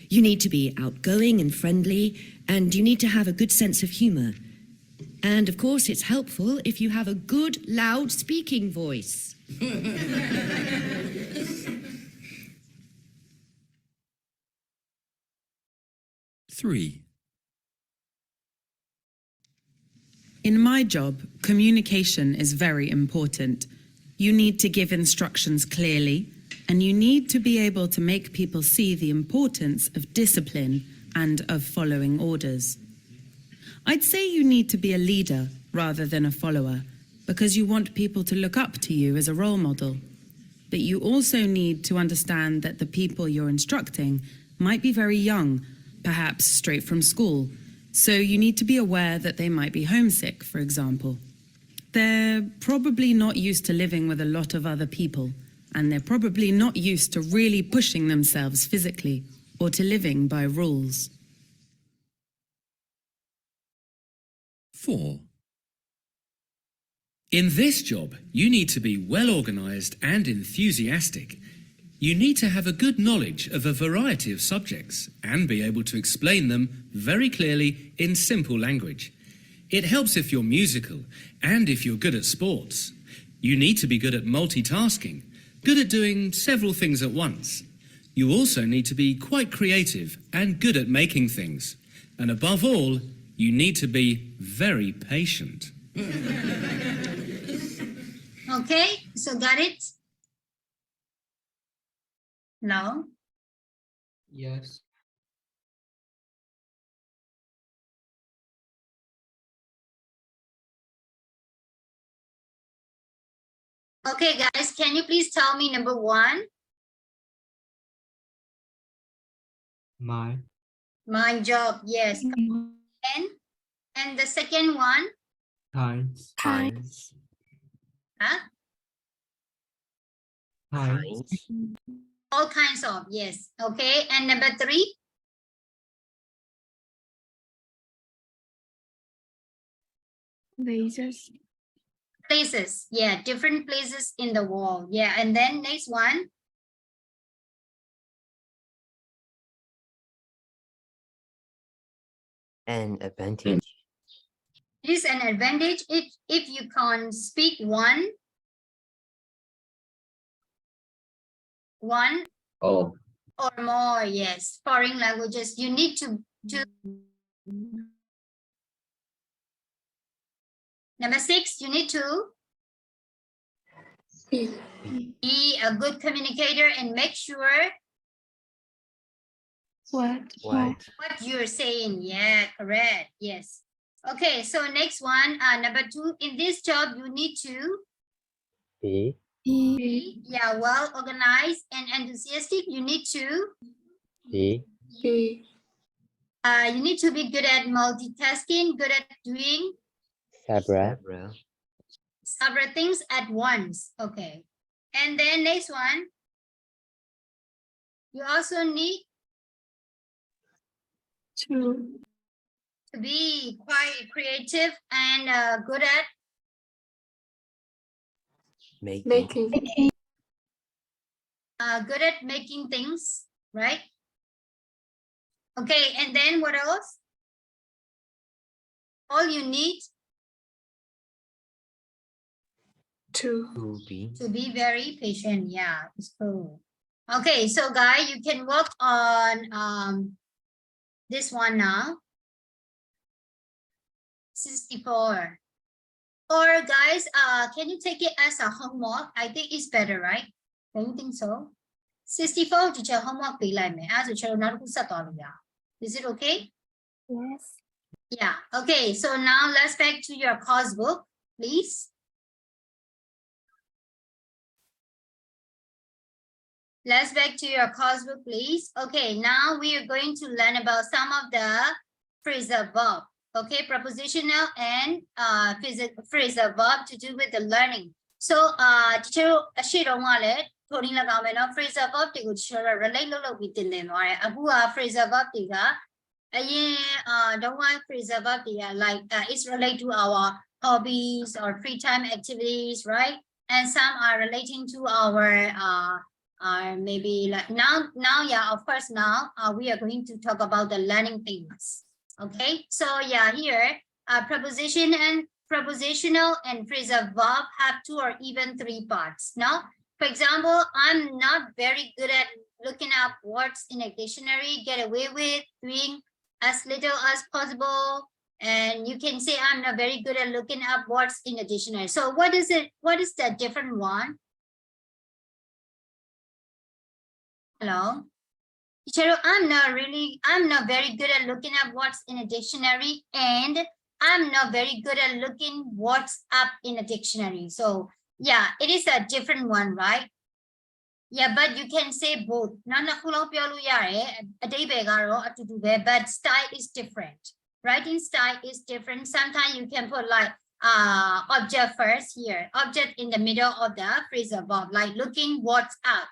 You need to be outgoing and friendly, and you need to have a good sense of humor. And of course, it's helpful if you have a good, loud speaking voice. 3. In my job, communication is very important. You need to give instructions clearly, and you need to be able to make people see the importance of discipline and of following orders. I'd say you need to be a leader rather than a follower, because you want people to look up to you as a role model. But you also need to understand that the people you're instructing might be very young, perhaps straight from school, so you need to be aware that they might be homesick, for example. They're probably not used to living with a lot of other people, and they're probably not used to really pushing themselves physically or to living by rules. 4. In this job, you need to be well organised and enthusiastic. You need to have a good knowledge of a variety of subjects and be able to explain them very clearly in simple language. It helps if you're musical and if you're good at sports. You need to be good at multitasking, good at doing several things at once. You also need to be quite creative and good at making things. And above all, you need to be very patient. Okay, so got it? No? Yes. Okay, guys, can you please tell me number 1? My job, yes. And the second one? kinds. Kinds. Huh? Kinds. All kinds of, yes. Okay, and number 3? Places, yeah, different places in the wall. Yeah, and then next one? An advantage. It is an advantage if you can speak one Oh, or more, yes, foreign languages. You need to number 6, you need to be a good communicator and make sure What? what you're saying. Yeah, correct. Yes. Okay, so next one, number 2, in this job, you need to Be be, yeah, well organized and enthusiastic. You need to be you need to be good at multitasking, good at doing several several things at once. Okay. And then next one, you also need to be quite creative and good at Making. good at making things, right? Okay, and then what else? All you need To be very patient. Yeah, it's cool. Okay, so guys, you can work on this one now. 64. or guys can you take it as a homework? I think it's better, right? Don't you think so? 64 teacher homework ပေးလိုက်မယ်အဲ့ဒါဆိုကျွန်တော်နောက်တစ်ခုဆက်သွားလို့ရအောင် Is it okay? Yes. Yeah, okay, so now let's back to your course book, please. Let's back to your course book, please. Okay, now we are going to learn about some of the phrasal verb. Okay, prepositional and phrasal verb to do with the learning. So, teacher, share on wallet. Putting like a phrasal verb to relate within them or a phrasal verb don't want phrasal verb like it's related to our hobbies or free time activities, right? And some are relating to our maybe like now yeah, of course now we are going to talk about the learning things. Okay, so yeah, here prepositional and phrasal verb have 2 or even 3 parts. Now, for example, I'm not very good at looking up words in a dictionary. Get away with doing as little as possible. And you can say I'm not very good at looking up words in a dictionary. So what is it? What is the different one? Hello? Teacher, I'm not very good at looking up words in a dictionary, and I'm not very good at looking words up in a dictionary. So yeah, it is a different one, right? Yeah, but you can say both. But style is different. Writing style is different. Sometimes you can put like object first here, object in the middle of the phrasal verb, like looking words up.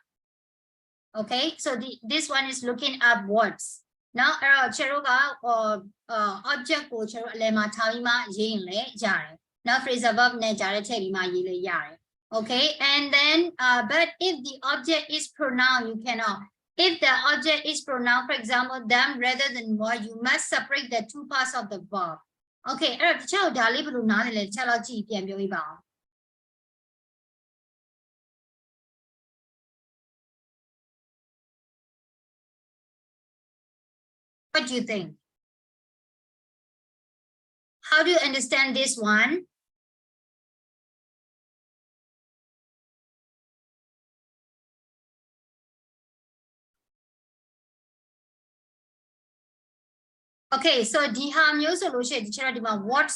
Okay, so this one is looking up words. Now, object now phrasal verb okay, and then but if the object is pronoun, you cannot. If the object is pronoun, for example, them rather than more, you must separate the 2 parts of the verb. Okay, what do you think? How do you understand this one? Okay, so your solution what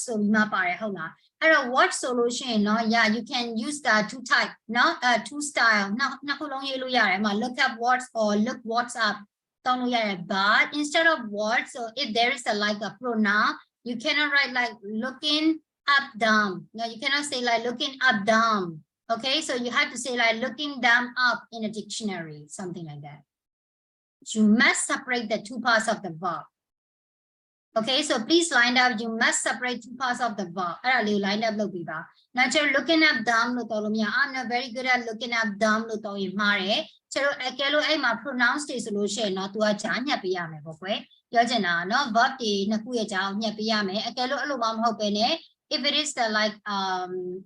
what solution no, yeah, you can use the 2 type, no, 2 style. Look up words or look what's up. But instead of words, so if there is like a pronoun, you cannot write like looking up down. No, you cannot say like looking up down. Okay, so you have to say like looking down up in a dictionary, something like that. You must separate the 2 parts of the verb. Okay, so please line up. You must separate 2 parts of the verb. Line up now, looking up dumb. I'm not very good at looking up dumb. Pronounce the solution. Not to a chanya piyame. Yajana, no verb if it is the like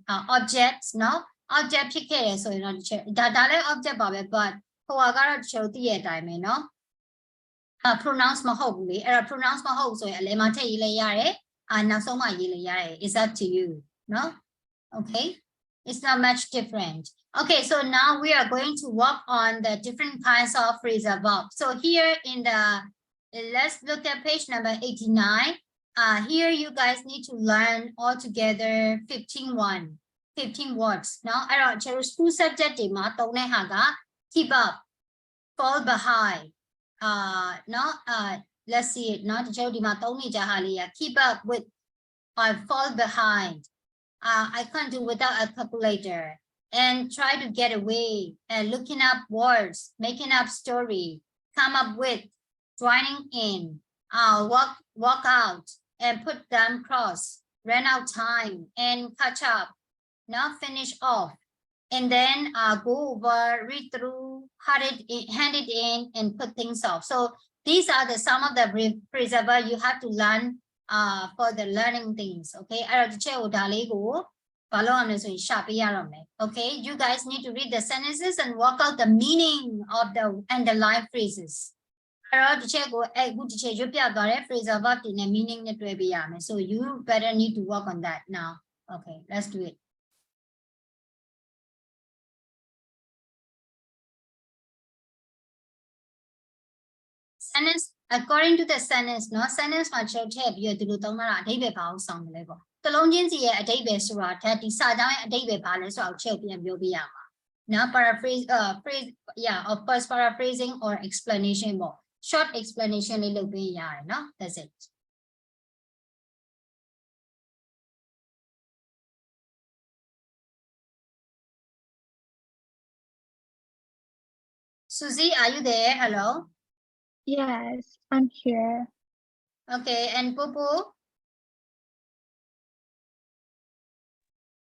objects, no object so you know that object but who are gonna show the time, no. Pronounce mahogany, pronounce mahog, so it's up to you, no? Okay, it's not much different. Okay, so now we are going to work on the different kinds of phrasal verb. So here in the, let's look at page number 89. Here you guys need to learn altogether 15 words. Now, school subject keep up, fall behind. Let's see it. Not keep up with or fall behind. I can't do without a calculator. And try to get away and looking up words, making up story, come up with, joining in, walk out and put them cross, run out time and catch up, now finish off. And then go over, read through, hand it in, and put things off. So these are some of the phrasal verb you have to learn for the learning things. Okay, okay, you guys need to read the sentences and work out the meaning of the live phrases. Phrasal verb meaning. So you better need to work on that now. Okay, let's do it. Sentence according to the sentence เนาะ sentence မှာချက်ထည့်ပြီးတော့ဒီလိုသုံးတာအဓိပ္ပာယ်ဘာကိုဆောင်တယ်လဲပေါ့တလုံးချင်းစီရဲ့အဓိပ္ပာယ်ဆိုတာထက်ဒီစာကြောင်းရဲ့အဓိပ္ပာယ်ဘာလဲဆိုတော့ချက်ပြန်ပြောပြရမှာနော် paraphrase phrase yeah of course paraphrasing or explanation ပေါ့ short explanation လေးလုပ်ပေးရတယ်เนาะ that's it Susie, are you there? Hello. Yes, I'm here. Okay, and Popo?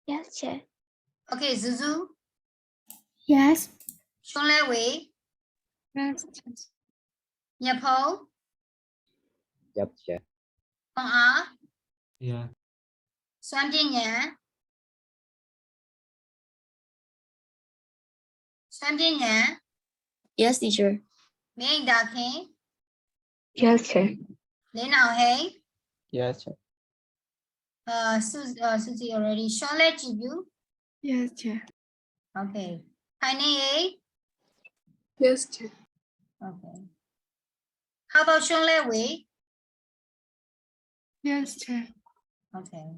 Yes, chair. Okay, Zuzu? Yes. Shonlewe? Yes. Nyapo? Yep, chair. Yeah. Swamjinyan? Swamjinyan? Yes, teacher. Ming Dakin? Yes, chair. Lin Ao Hey? Yes, chair. Susie already. Shonle Chibu? Yes, chair. Okay. Haine? Yes, chair. Okay. How about Shonlewe? Yes, chair. Okay.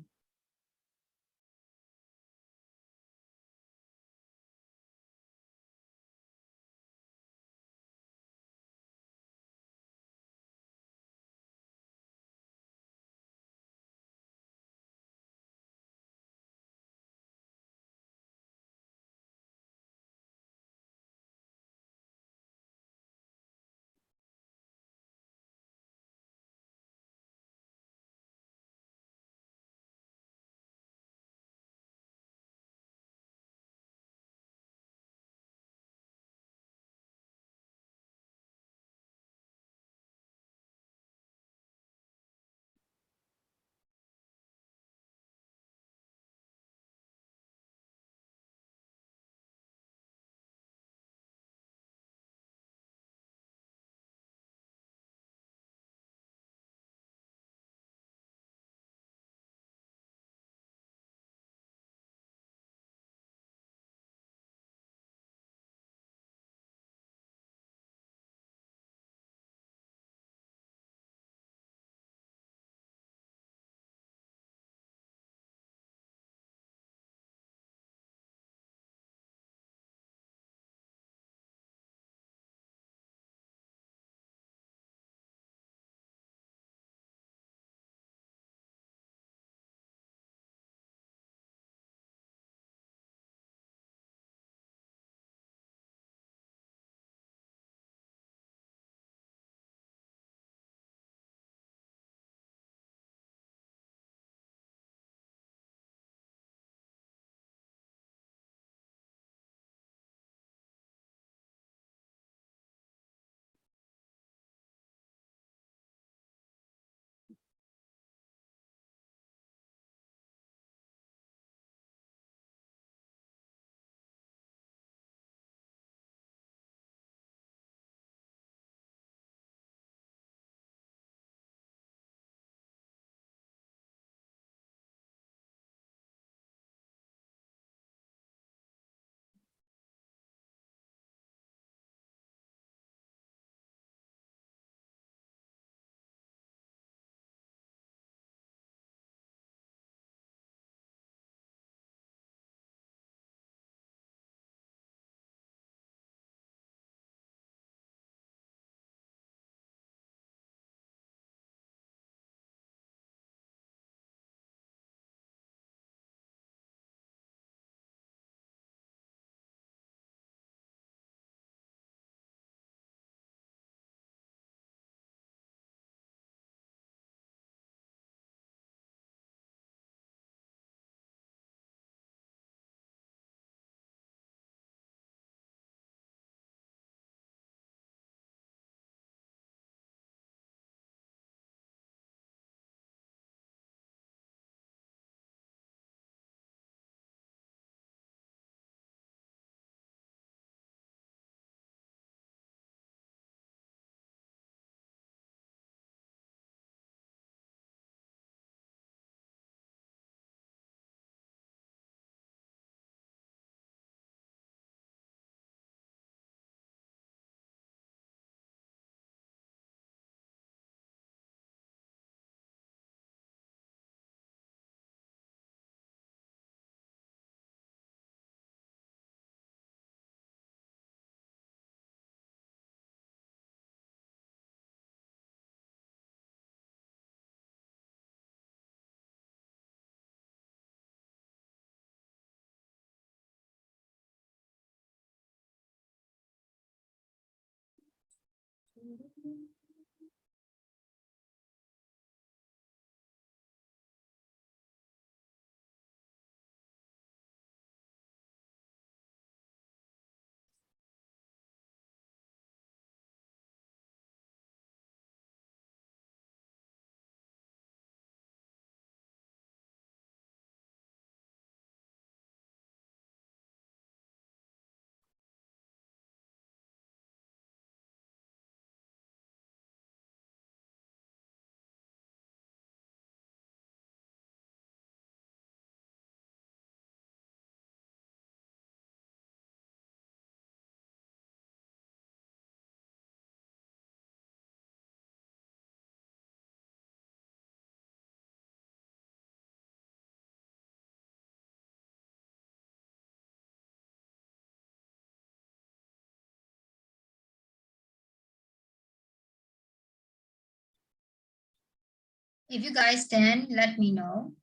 If you guys can, let me know.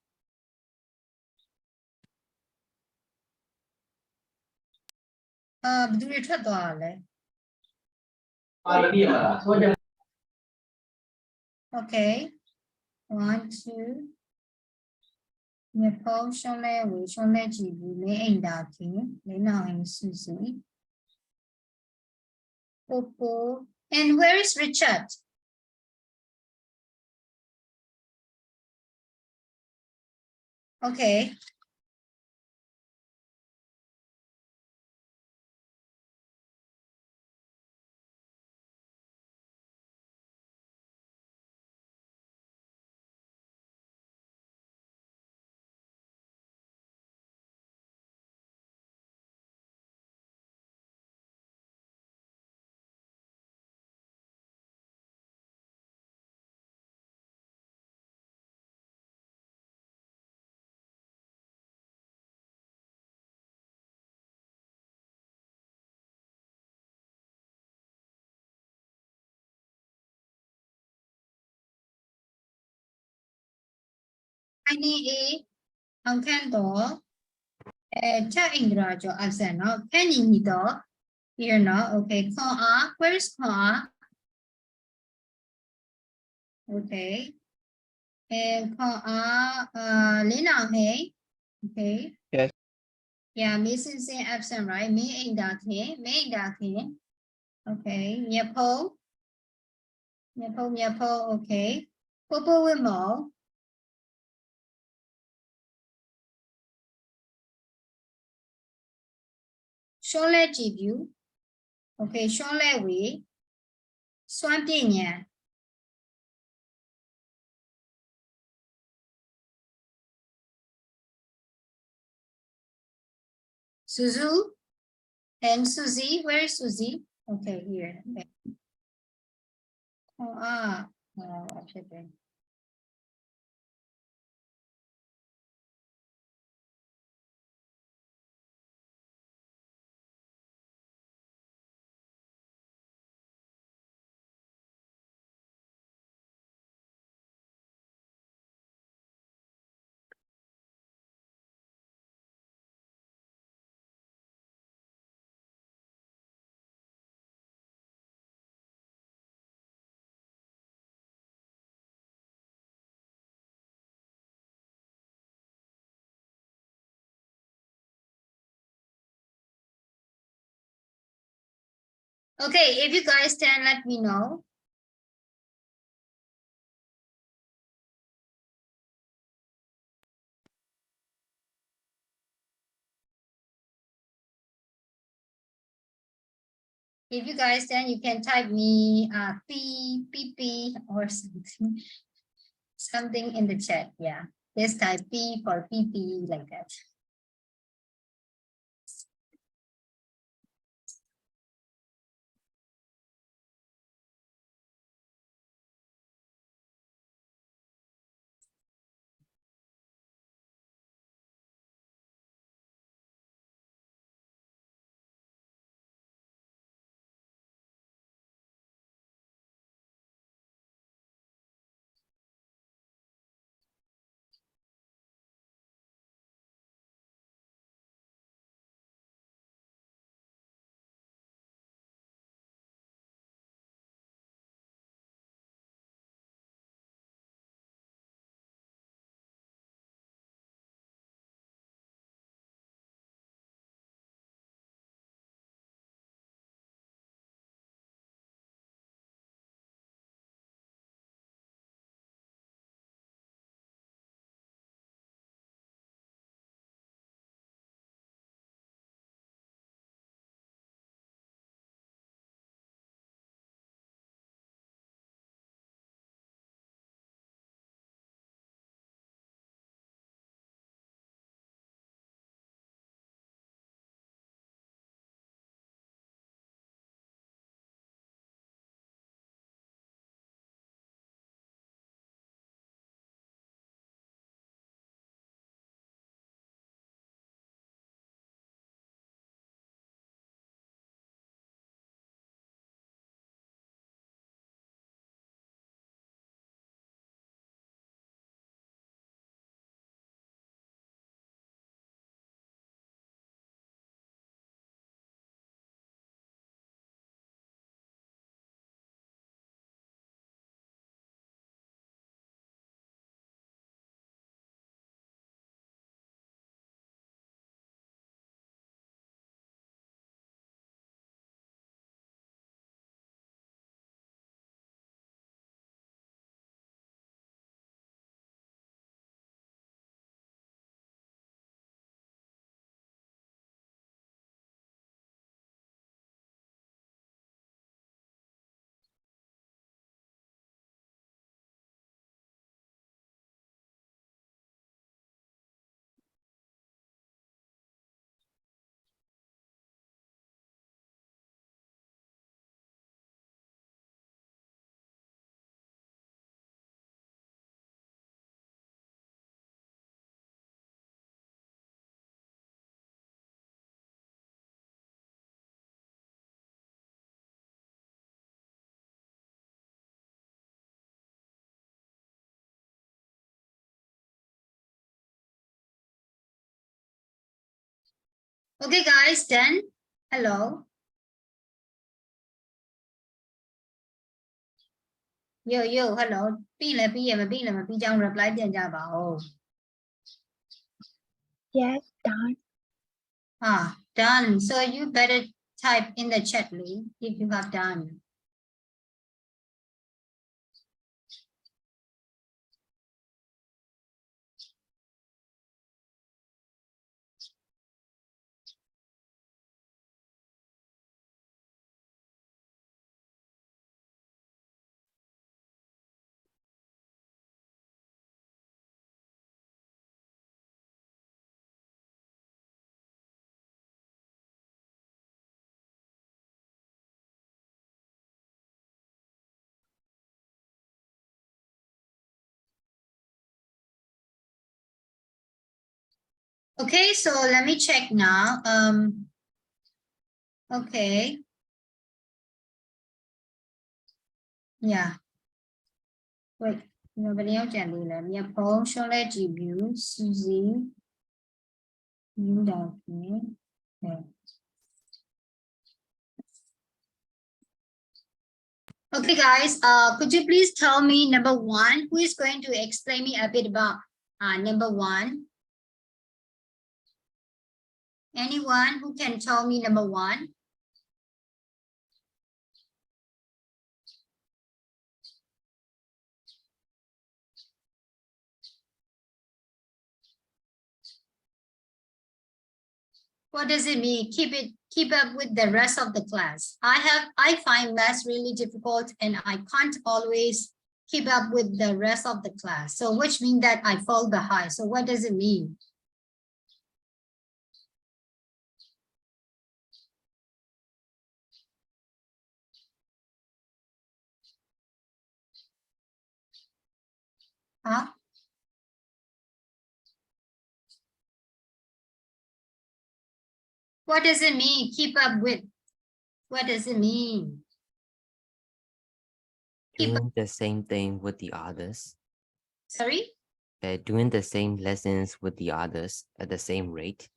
ဘယ်သူတွေထွက်သွားတာလဲ Okay. 1 2မြေပုံရှုံးလဲဝေရှုံးလဲကြည့်ဘူးလေးအိမ်တာခင်လေးနောင်ရင်စုစီ Popo. And where is Richard? Okay. I need a Uncanto. Chat Indra jo absent, no? Can you need here no? Okay, where is Kwa? Okay. And Lina, hey. Okay. Yes. Yeah, missing say absent, right? Me ain't that here. Me ain't that here. Okay. Nyapo. Nyapo. Okay. Popo with more. Show let you. Okay, show let we. Swan Pinya. Suzu and Susie. Where is Susie? Okay, here. Okay. Okay. Okay, if you guys can let me know. If you guys can, you can type me P or something in the chat. Yeah, just type P for PP like that. Okay, guys, then. Hello. Yo, hello. Reply Yes, done. Done. So you better type in the chat, Lee, if you have done. Okay, so let me check now. Okay. Yeah. Wait, nobody else can do that. Yeah, Paul, Charlotte, View, Susie. Okay. Okay, guys, could you please tell me number one, who is going to explain me a bit about number one? Anyone who can tell me number one? What does it mean? Keep up with the rest of the class. I find math really difficult and I can't always keep up with the rest of the class. So which means that I fall behind. So what does it mean? Huh? What does it mean? Keep up with. What does it mean? Doing the same thing with the others. Sorry? Doing the same lessons with the others at the same rate.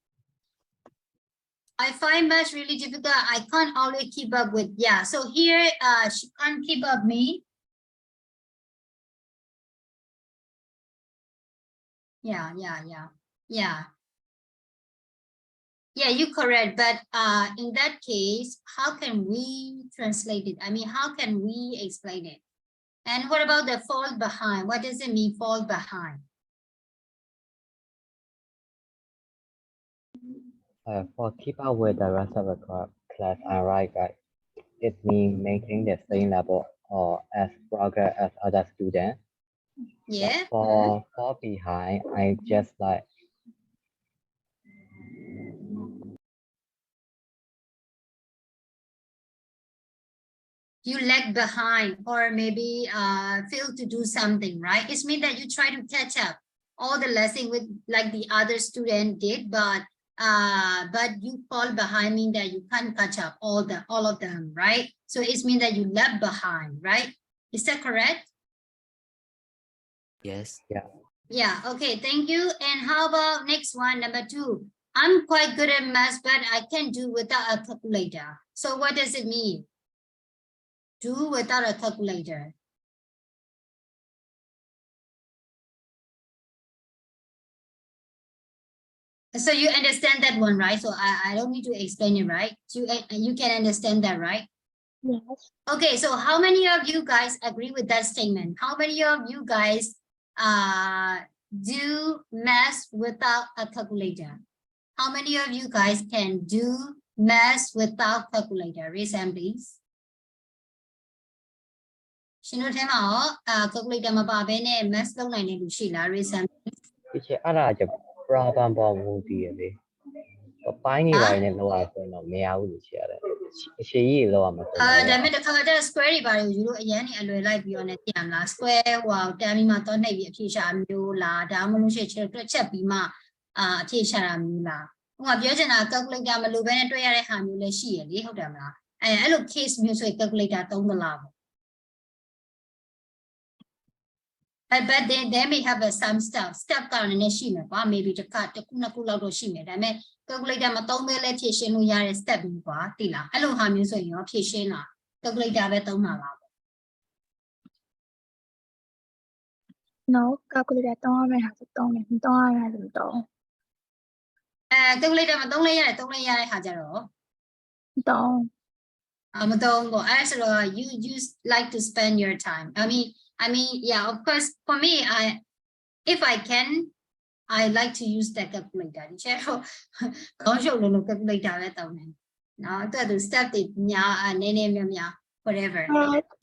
I find math really difficult. I can't always keep up with. Yeah. So here, she can't keep up me. Yeah. Yeah, you're correct. But in that case, how can we translate it? I mean, how can we explain it? And what about the fall behind? What does it mean, fall behind? For keep up with the rest of the class, I write that it means maintaining the same level or as progress as other students. Yeah. But for fall behind, I just like You lag behind or maybe fail to do something, right? It means that you try to catch up all the lesson with like the other student did, but you fall behind, mean that you can't catch up all of them, right? So it means that you left behind, right? Is that correct? Yes. Yeah, okay, thank you. And how about next one, number two? I'm quite good at math, but I can do without a calculator. So what does it mean? Do without a calculator. So you understand that one, right? So I don't need to explain it, right? You can understand that, right? Yes. Okay, so how many of you guys agree with that statement? How many of you guys do math without a calculator? How many of you guys can do math without calculator? Raise hand, please. ရှင်တို့ထဲမှာရောcalculator မပါဘဲနဲ့ math လုပ်နိုင်တဲ့လူရှိလား raise hand. ဒီချက်အဲ့ဒါကျ problem ပေါ်မူတည်ရလေပိုင်းနေပါနဲ့လောက်ရဆိုတော့မရဘူးလို့ရှိရတယ်အရှိကြီးလောက်ရမှာဆိုဒါပေမဲ့တစ်ခါကျ square တွေပါတယ်ယူလို့အရင်နေအလွယ်လိုက်ပြီးတော့လည်းပြန်လား square ဟိုတန်းပြီးမှတော့နှိပ်ပြီးအဖြေရှာမျိုးလားဒါမှမဟုတ်ချက်တွက်ချက်ပြီးမှအဖြေရှာတာမျိုးလားဟိုကပြောချင်တာ calculator မလိုဘဲနဲ့တွက်ရတဲ့ဟာမျိုးလည်းရှိရလေဟုတ်တယ်မလားအဲ့လို case မျိုးဆိုရင် calculator သုံးသလားပေါ့ but they may have some stuff down in a shime, maybe the cut the kunakula shime. I mean, calculator matome let patient who are stepping for Tila. Hello, Hamu, so your patient. Calculator betonala. No, calculator don't have to don't have to do. Calculator don't lay Hajaro. Don't. Don't go. Actually, you just like to spend your time. I mean, yeah, of course, for me, if I can, I like to use the calculator. No, to step it, whatever.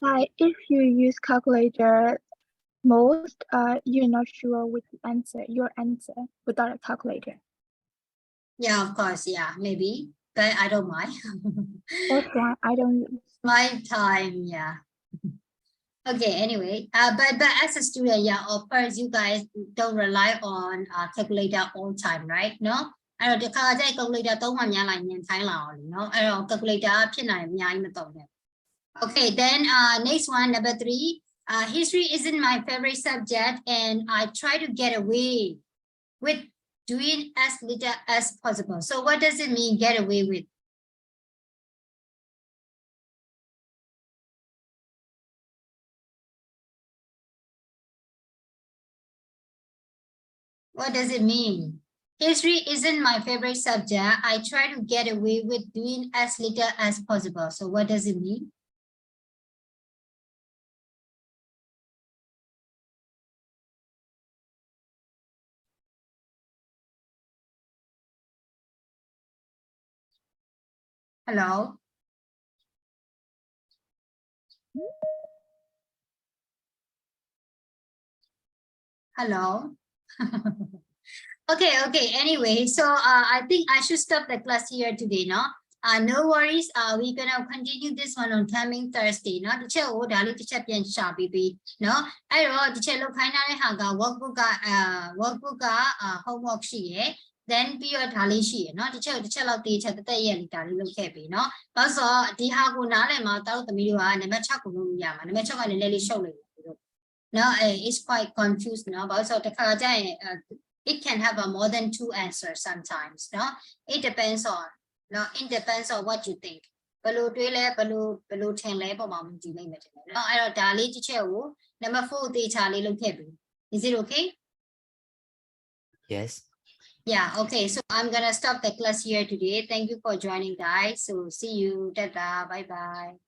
But if you use calculator most, you're not sure with the answer, your answer without a calculator. Yeah, of course, yeah, maybe, but I don't mind. That's why I don't use. My time, yeah. Okay, anyway, but as a student, yeah, of course, you guys don't rely on calculator all time, right? No, I don't calculator don't want like no, I don't calculator okay, then next one, number 3. History isn't my favorite subject, and I try to get away with doing as little as possible. So what does it mean, get away with? What does it mean? History isn't my favorite subject. I try to get away with doing as little as possible. So what does it mean? Hello? Hello? Okay. Anyway, so I think I should stop the class here today, no? No worries. We're gonna continue this one on coming Thursday, no? The chair would the champion shall be, no? I wrote the chair look hanga workbook homework she, then be your talishi, no? The chair of the chat the day look happy, no? Also, the hagu nale mouth the middle and the machaku yam and the machaku and lily show. No, it's quite confused now, but also the it can have a more than 2 answers sometimes. No, it depends on what you think. Number 4 is it okay? Yes. Yeah, okay. So I'm gonna stop the class here today. Thank you for joining, guys. So see you. Bye bye.